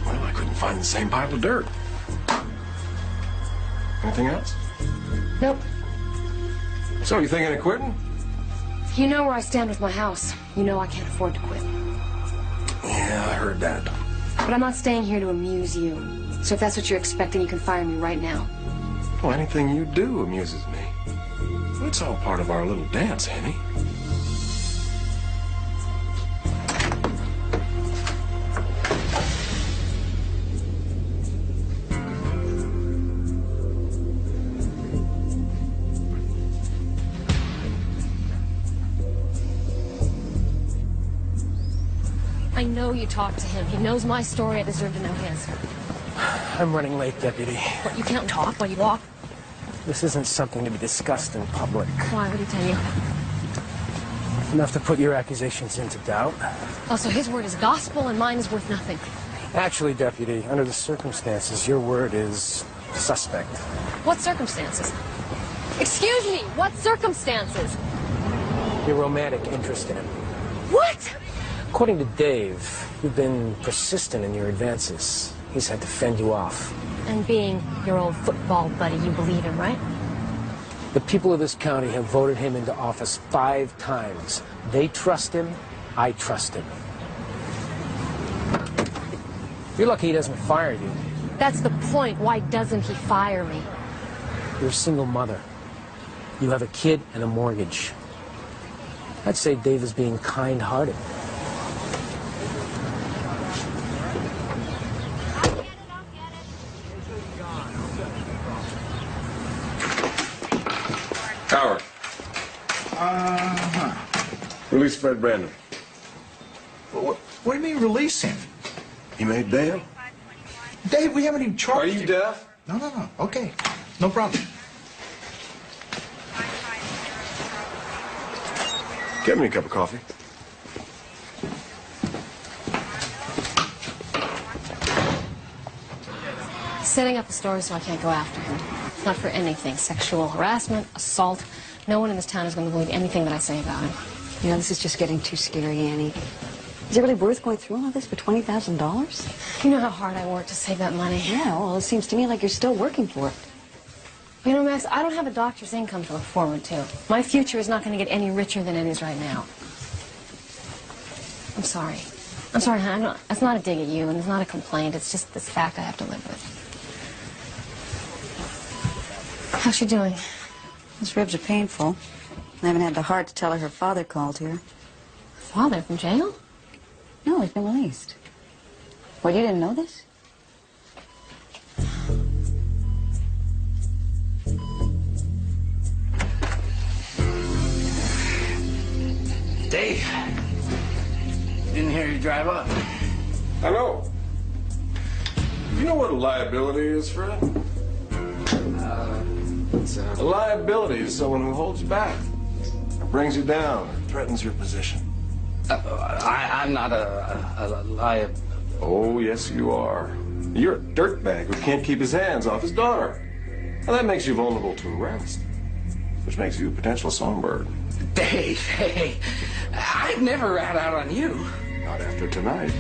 Well, I couldn't find the same pile of dirt. Anything else? Nope. So, you thinking of quitting? You know where I stand with my house. You know I can't afford to quit. Yeah, I heard that. But I'm not staying here to amuse you. So if that's what you're expecting, you can fire me right now. Well, anything you do amuses me. It's all part of our little dance, Annie. I know you talked to him. He knows my story. I deserve to know his. I'm running late, Deputy. What, you can't talk while you walk? This isn't something to be discussed in public. Why? What did he tell you? Enough to put your accusations into doubt. Oh, so his word is gospel and mine is worth nothing. Actually, Deputy, under the circumstances, your word is suspect. What circumstances? Excuse me, what circumstances? Your romantic interest in him. What? According to Dave, you've been persistent in your advances. He's had to fend you off. And being your old football buddy you believe in, right? The people of this county have voted him into office 5 times. They trust him. I trust him. You're lucky he doesn't fire you. That's the point. Why doesn't he fire me? You're a single mother. You have a kid and a mortgage. I'd say Dave is being kind-hearted. Howard. Release Fred Brandon. What do you mean release him? He made bail. Dave, we haven't even charged him. Are you deaf? No. Okay. No problem. Get me a cup of coffee. He's setting up a story so I can't go after him. It's not for anything. Sexual harassment, assault. No one in this town is going to believe anything that I say about him. You know, this is just getting too scary, Annie. Is it really worth going through all this for $20,000? You know how hard I worked to save that money. Yeah, well, it seems to me like you're still working for it. You know, Max, I don't have a doctor's income to look forward to. My future is not going to get any richer than it is right now. I'm sorry. I'm sorry, hon. That's not a dig at you, and it's not a complaint. It's just this fact I have to live with. How's she doing? Those ribs are painful. I haven't had the heart to tell her father called here. Father from jail? No, he's been released. What, you didn't know this? Dave, didn't hear you drive up. I know. You know what a liability is, Fred? A liability is someone who holds you back, or brings you down, or threatens your position. I'm not a liability. Oh, yes, you are. You're a dirtbag who can't keep his hands off his daughter. And that makes you vulnerable to arrest, which makes you a potential songbird. Dave, hey, I've never rat out on you. Not after tonight.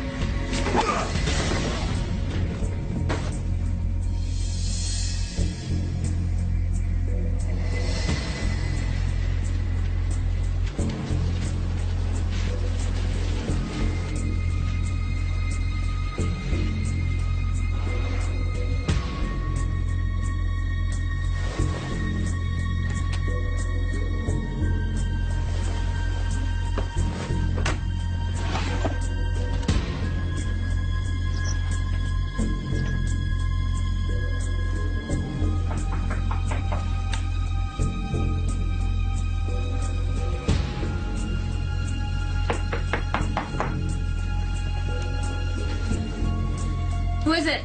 Who is it?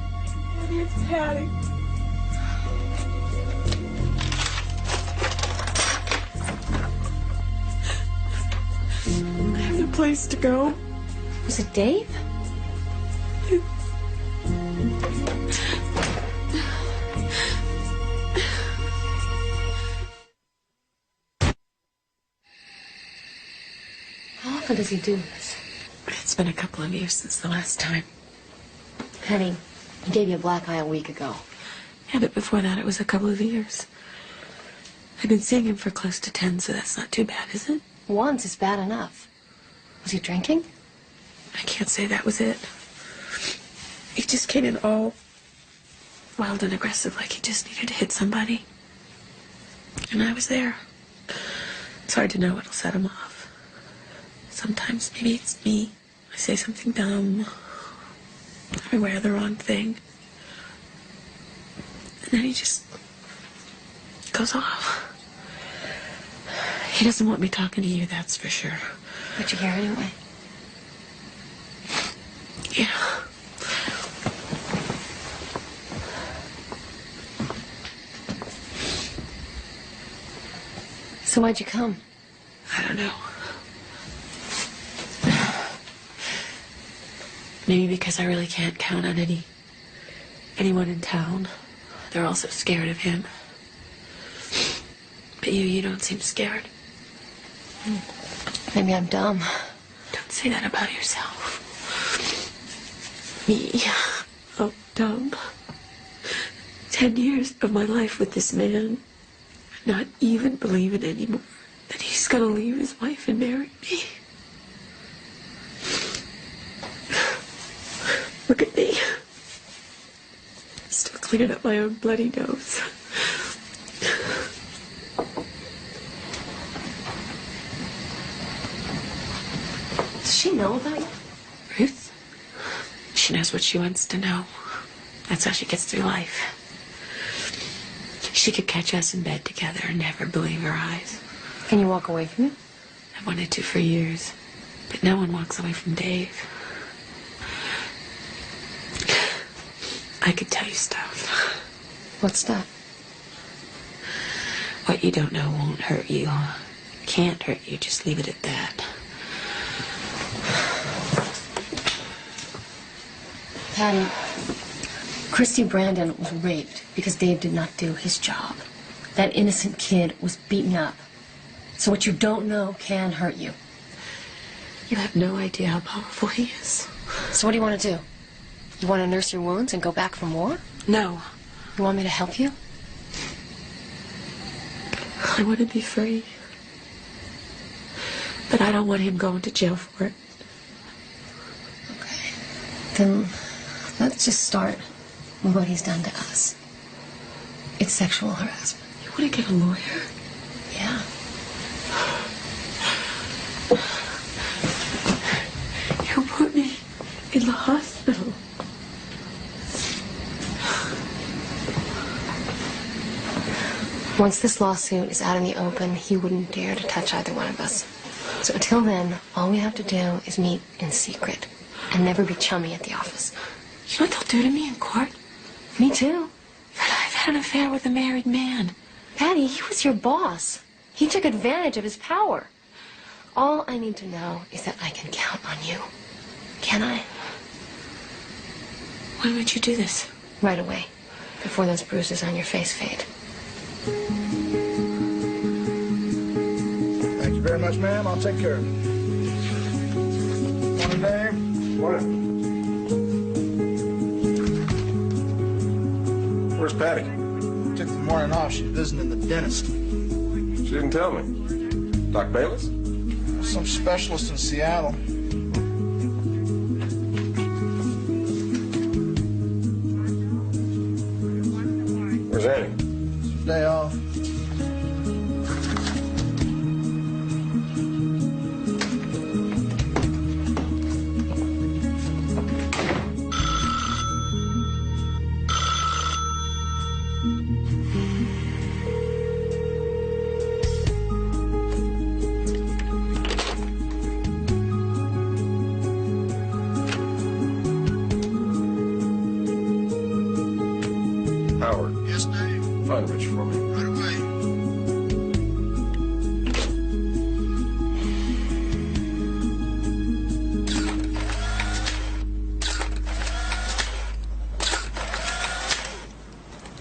It's Patty. I have no place to go. Was it Dave? How often does he do this? It's been a couple of years since the last time. Honey, he gave you a black eye a week ago. Yeah, but before that it was a couple of years. I've been seeing him for close to 10, so that's not too bad, is it? Once is bad enough. Was he drinking? I can't say that was it. He just came in all wild and aggressive, like he just needed to hit somebody. And I was there. It's hard to know what'll set him off. Sometimes maybe it's me. I say something dumb. I wear the wrong thing. And then he just goes off. He doesn't want me talking to you, that's for sure. What'd you hear anyway? Yeah. So why'd you come? I don't know. Maybe because I really can't count on anyone in town. They're all so scared of him. But you don't seem scared. Maybe I'm dumb. Don't say that about yourself. Me. Oh, dumb. 10 years of my life with this man. Not even believing anymore that he's gonna leave his wife and marry me. Look at me. Still cleaning up my own bloody nose. Does she know about you? Ruth? She knows what she wants to know. That's how she gets through life. She could catch us in bed together and never believe her eyes. Can you walk away from it? I've wanted to for years, but no one walks away from Dave. I could tell you stuff. What stuff? What you don't know won't hurt you. Can't hurt you, just leave it at that. Patty, Christy Brandon was raped because Dave did not do his job. That innocent kid was beaten up. So what you don't know can hurt you. You have no idea how powerful he is. So what do you want to do? You want to nurse your wounds and go back from war? No. You want me to help you? I want to be free. But I don't want him going to jail for it. Okay. Then let's just start with what he's done to us. It's sexual harassment. You want to get a lawyer? Yeah. You put me in the hospital. Once this lawsuit is out in the open, he wouldn't dare to touch either one of us. So until then, all we have to do is meet in secret and never be chummy at the office. You know what they'll do to me in court? Me too. But I've had an affair with a married man. Patty, he was your boss. He took advantage of his power. All I need to know is that I can count on you. Can I? When would you do this? Right away, before those bruises on your face fade. Thank you very much, ma'am. I'll take care of it. Morning, Dave. Morning. Where's Patty? Took the morning off. She's visiting the dentist. She didn't tell me. Doc Bayless? Some specialist in Seattle. Where's Annie? Day off. Howard. Yes, Dave. Find Rich for me. Right away.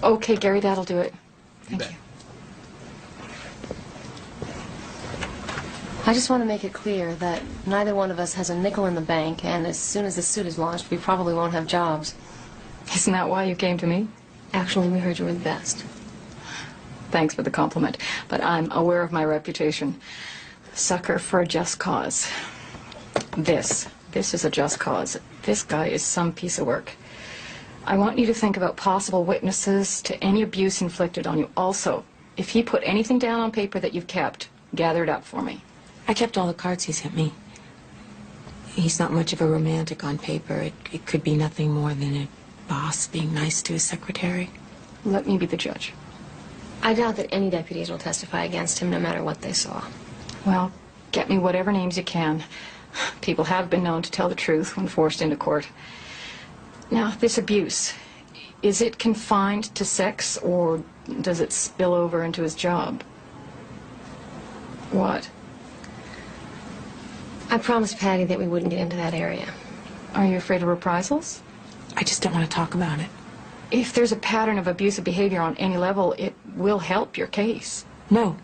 Okay, Gary, that'll do it. Thank you. I just want to make it clear that neither one of us has a nickel in the bank, and as soon as the suit is launched, we probably won't have jobs. Isn't that why you came to me? Actually, we heard you were the best. Thanks for the compliment, but I'm aware of my reputation. Sucker for a just cause. This is a just cause. This guy is some piece of work. I want you to think about possible witnesses to any abuse inflicted on you. Also, if he put anything down on paper that you've kept, gather it up for me. I kept all the cards he sent me. He's not much of a romantic on paper. It could be nothing more than a boss being nice to his secretary. Let me be the judge. I doubt that any deputies will testify against him, no matter what they saw. Well, get me whatever names you can. People have been known to tell the truth when forced into court. Now, this abuse, is it confined to sex or does it spill over into his job? What? I promised Patty that we wouldn't get into that area. Are you afraid of reprisals? I just don't want to talk about it. If there's a pattern of abusive behavior on any level, it will help your case. No.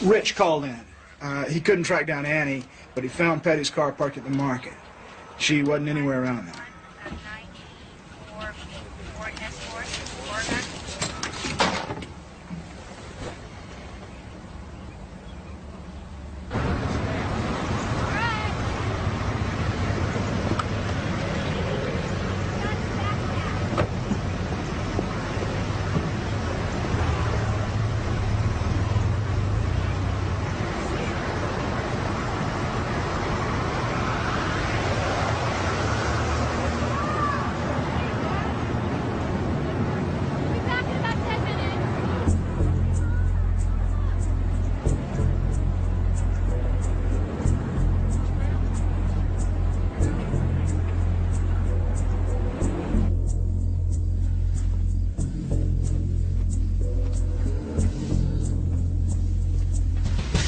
Rich called in. He couldn't track down Annie, but he found Patty's car parked at the market. She wasn't anywhere around there.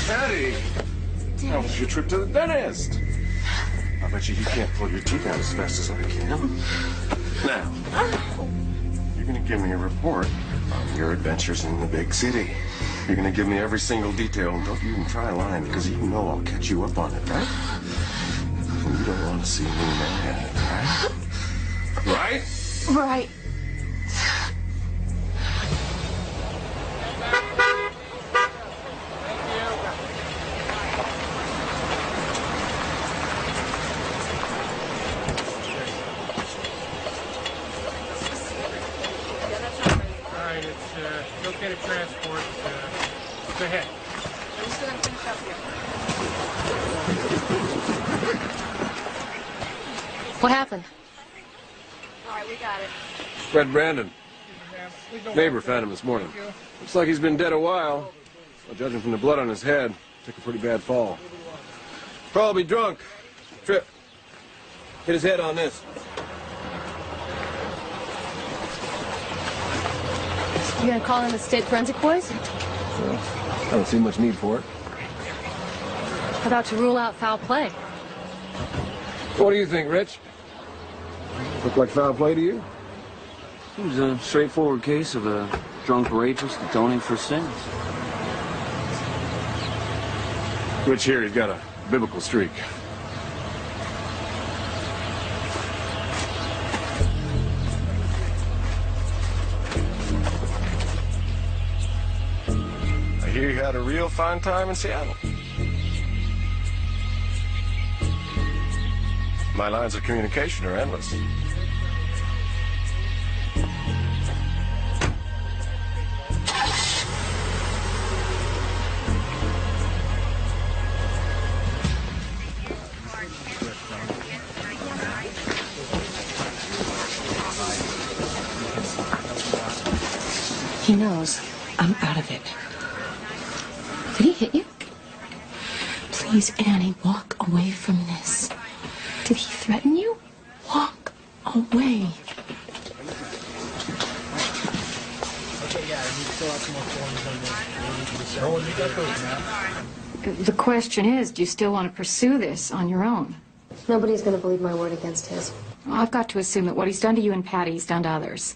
Patty! How was your trip to the dentist? I bet you can't pull your teeth out as fast as I can. Now, you're gonna give me a report on your adventures in the big city. You're gonna give me every single detail, and don't you even try lying, because you know I'll catch you up on it, right? And you don't want to see me mad, right? Right? Right. Go get a transport. Go ahead. What happened? All right, we got it. Fred Brandon. Neighbor found him this morning. Looks like he's been dead a while. Well, judging from the blood on his head, took a pretty bad fall. Probably drunk. Trip. Hit his head on this. You gonna call in the state forensic boys? Well, I don't see much need for it. How about to rule out foul play? What do you think, Rich? Look like foul play to you? It was a straightforward case of a drunk rapist atoning for sins. Rich here, he's got a biblical streak. I hear you had a real fine time in Seattle. My lines of communication are endless. He knows I'm out of it. Did he hit you? Please, Annie, walk away from this. Did he threaten you? Walk away. The question is, do you still want to pursue this on your own? Nobody's gonna believe my word against his. Well, I've got to assume that what he's done to you and Patty, he's done to others.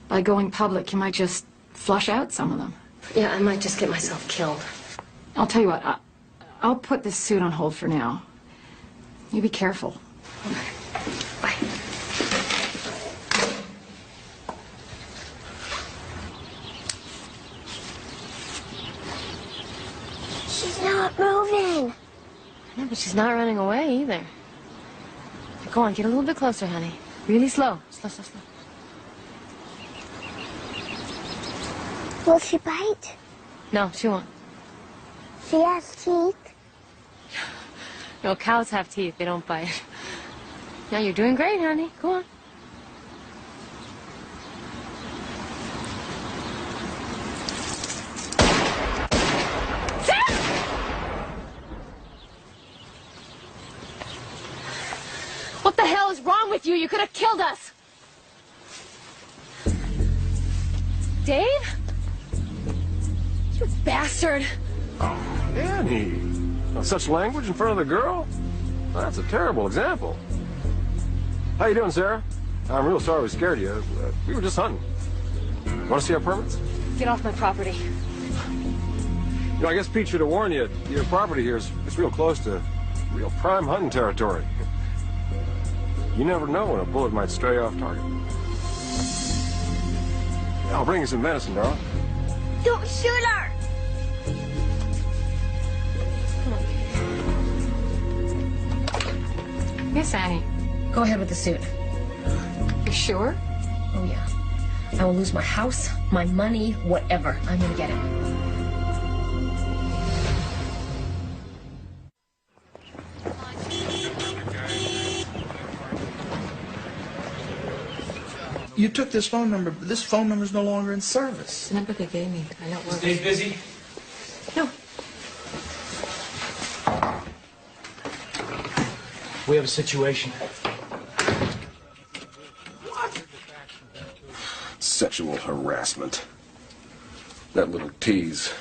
By going public, you might just flush out some of them. Yeah, I might just get myself killed. I'll tell you what, I'll put this suit on hold for now. You be careful. Bye. She's not moving. No, but she's not running away either. Go on, get a little bit closer, honey. Really slow. Slow, slow, slow. Will she bite? No, she won't. She has teeth. No, cows have teeth. They don't bite. Now you're doing great, honey. Go on. You could have killed us! Dave? You bastard! Oh, Annie. Such language in front of the girl? That's a terrible example. How you doing, Sarah? I'm real sorry we scared you. We were just hunting. Want to see our permits? Get off my property. You know, I guess Pete should have warned you. Your property here is real close to real prime hunting territory. You never know when a bullet might stray off target. I'll bring you some medicine, darling. Don't shoot her! Yes, Annie. Go ahead with the suit. You sure? Oh, yeah. I will lose my house, my money, whatever. I'm gonna get it. You took this phone number, but this phone number's no longer in service. The number they gave me. I know it works. Stay busy. No. We have a situation. Sexual harassment. That little tease.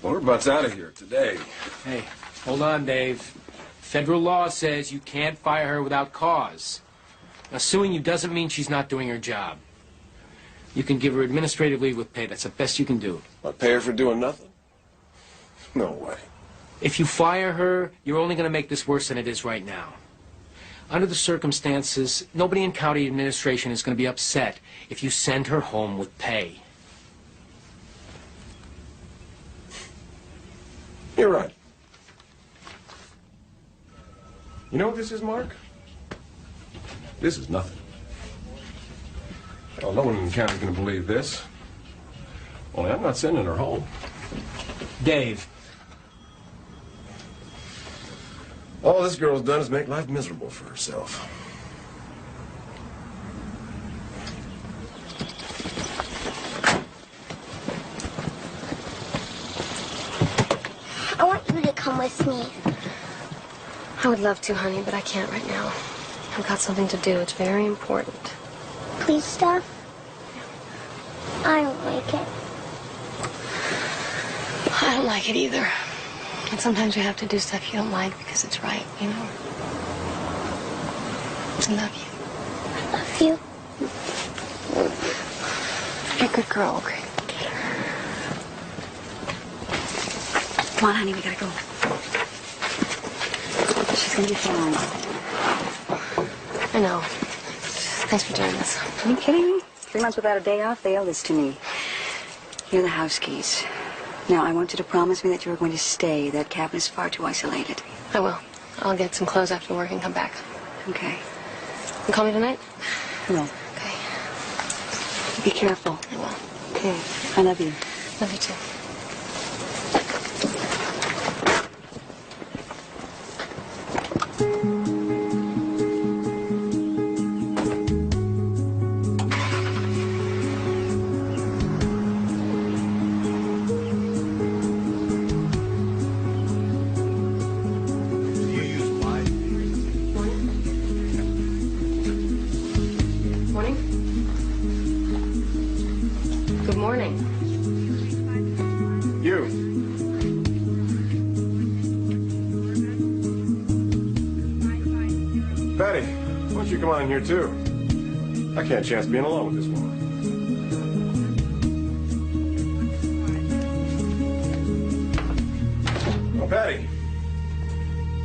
Well, we're butts out of here today. Hey, hold on, Dave. Federal law says you can't fire her without cause. Now, suing you doesn't mean she's not doing her job. You can give her administrative leave with pay. That's the best you can do. What, pay her for doing nothing? No way. If you fire her, you're only going to make this worse than it is right now. Under the circumstances, nobody in county administration is going to be upset if you send her home with pay. You're right. You know what this is, Mark? This is nothing. Well, no one in the county's going to believe this. Only I'm not sending her home. Dave. All this girl's done is make life miserable for herself. I want you to come with me. I would love to, honey, but I can't right now. I've got something to do. It's very important. Please stop. I don't like it. I don't like it either. And sometimes you have to do stuff you don't like because it's right, you know? I love you. I love you. You're a good girl, okay? Come on, honey, we gotta go. She's gonna be fine. I know. Thanks for doing this. Are you kidding me? 3 months without a day off? They owe this to me. You're the house keys. Now, I want you to promise me that you're going to stay. That cabin is far too isolated. I will. I'll get some clothes after work and come back. Okay. You call me tonight? I will. Okay. Be careful. I will. Okay. I love you. Love you too. Come on in here, too. I can't chance being alone with this woman. Oh, Patty.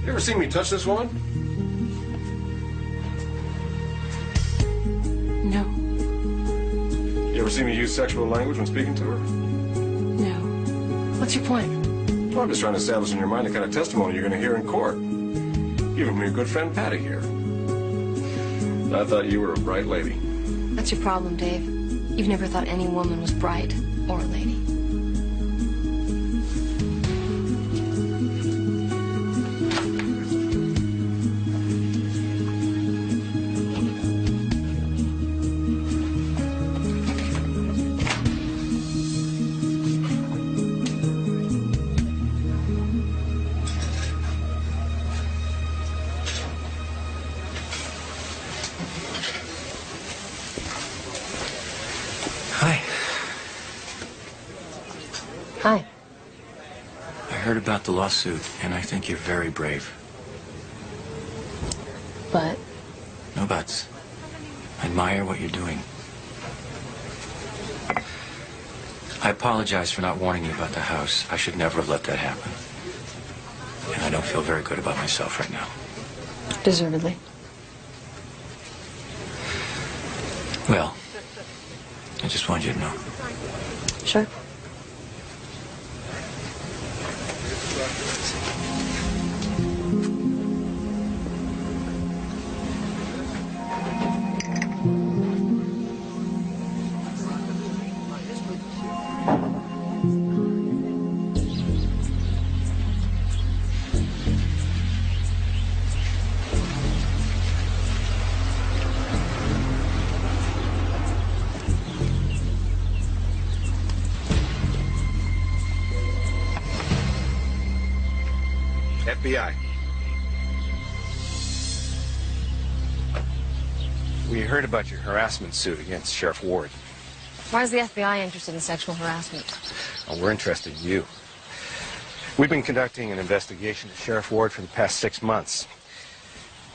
You ever seen me touch this woman? No. You ever seen me use sexual language when speaking to her? No. What's your point? Well, I'm just trying to establish in your mind the kind of testimony you're going to hear in court. Even from your good friend Patty here. I thought you were a bright lady. That's your problem, Dave. You've never thought any woman was bright or a lady. Hi. Hi. I heard about the lawsuit, and I think you're very brave. But? No buts. I admire what you're doing. I apologize for not warning you about the house. I should never have let that happen. And I don't feel very good about myself right now. Deservedly. Well, I just wanted you to know. Sure. FBI. We heard about your harassment suit against Sheriff Ward. Why is the FBI interested in sexual harassment? Well, we're interested in you. We've been conducting an investigation of Sheriff Ward for the past 6 months.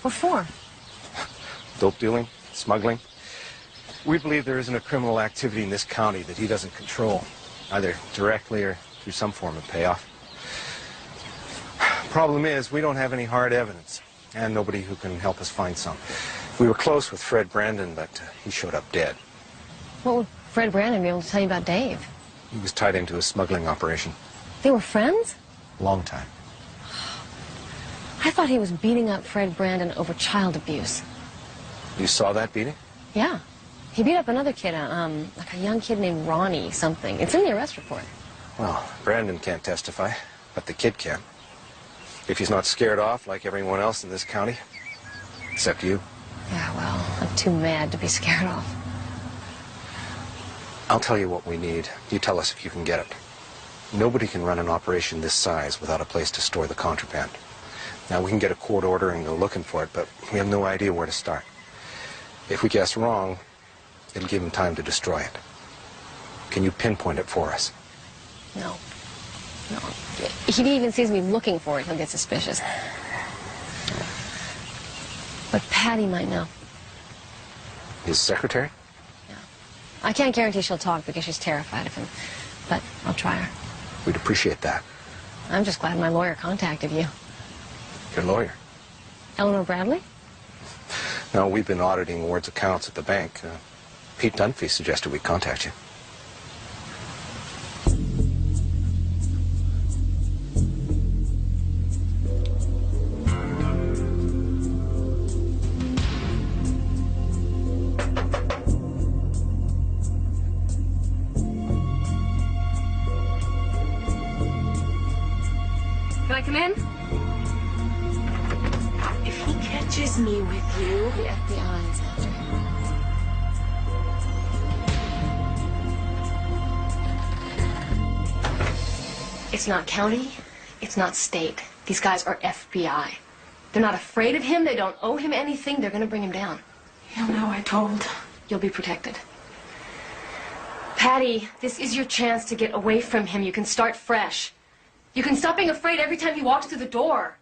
What for? Dope dealing, smuggling. We believe there isn't a criminal activity in this county that he doesn't control, either directly or through some form of payoff. Problem is, we don't have any hard evidence, and nobody who can help us find some. We were close with Fred Brandon, but he showed up dead. What would Fred Brandon be able to tell you about Dave? He was tied into a smuggling operation. They were friends? Long time. I thought he was beating up Fred Brandon over child abuse. You saw that beating? Yeah. He beat up another kid, like a young kid named Ronnie something. It's in the arrest report. Well, Brandon can't testify, but the kid can. If he's not scared off like everyone else in this county, except you. Yeah, well, I'm too mad to be scared off. I'll tell you what we need. You tell us if you can get it. Nobody can run an operation this size without a place to store the contraband. Now, we can get a court order and go looking for it, but we have no idea where to start. If we guess wrong, it'll give him time to destroy it. Can you pinpoint it for us? No. No. If he even sees me looking for it, he'll get suspicious. But Patty might know. His secretary? Yeah. I can't guarantee she'll talk because she's terrified of him. But I'll try her. We'd appreciate that. I'm just glad my lawyer contacted you. Your lawyer? Eleanor Bradley? No, we've been auditing Ward's accounts at the bank. Pete Dunphy suggested we contact you. Can I come in? If he catches me with you... The FBI is after him. It's not county. It's not state. These guys are FBI. They're not afraid of him. They don't owe him anything. They're going to bring him down. He'll know I told. You'll be protected. Patty, this is your chance to get away from him. You can start fresh. You can stop being afraid every time he walks through the door.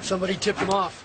Somebody tipped him off.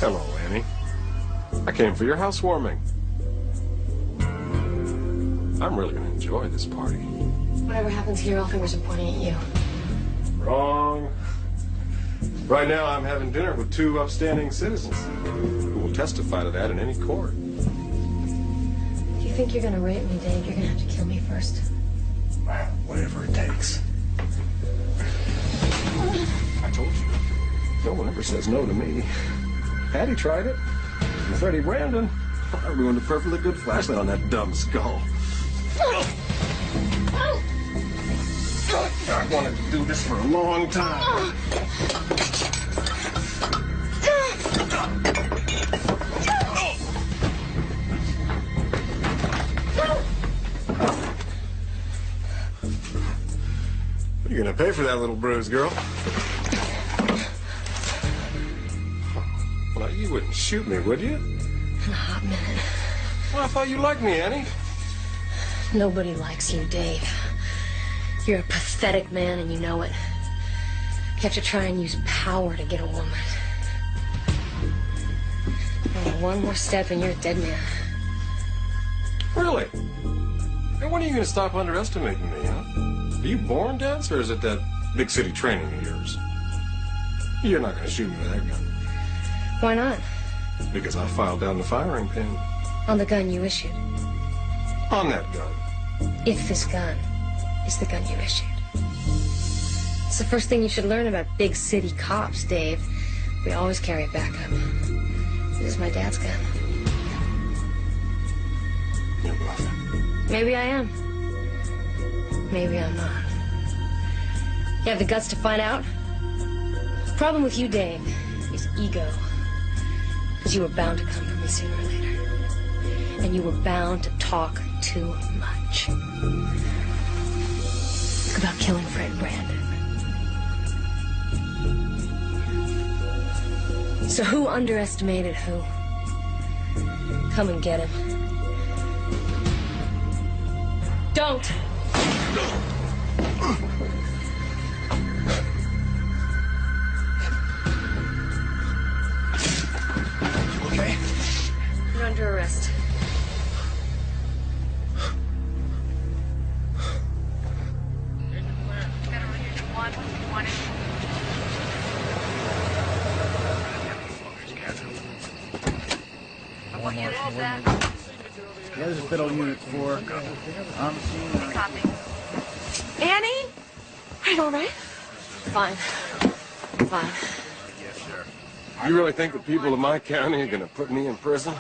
Hello, Annie. I came for your housewarming. I'm really going to enjoy this party. Whatever happens here, all fingers are pointing at you. Wrong. Right now, I'm having dinner with two upstanding citizens who will testify to that in any court. If you think you're gonna rape me, Dave, you're gonna have to kill me first. Well, whatever it takes. I told you, no one ever says no to me. Patty tried it. And Freddie Brandon, I ruined a perfectly good flashlight on that dumb skull. I wanted to do this for a long time. What are you gonna pay for that little bruise, girl? Well, you wouldn't shoot me, would you? In a hot minute. Well, I thought you liked me, Annie. Nobody likes you, Dave. You're a pathetic man, and you know it. You have to try and use power to get a woman. One more step and you're a dead man. Really? And when are you going to stop underestimating me, huh? Are you born dense, or is it that big city training of yours? You're not going to shoot me with that gun. Why not? Because I filed down the firing pin. On the gun you issued. On that gun. If this gun is the gun you issued. It's the first thing you should learn about big city cops, Dave. We always carry a backup. This is my dad's gun. You're bluffing. Maybe I am. Maybe I'm not. You have the guts to find out? The problem with you, Dave, is ego. Because you were bound to come for me sooner or later. And you were bound to talk too much. About killing Fred Brandon. So who underestimated who? Come and get him. Don't! Okay? You're under arrest. Yeah, there's a fiddle unit 4 on the scene. Annie? Are you all right? Fine. Fine. You really think the people of my county are going to put me in prison?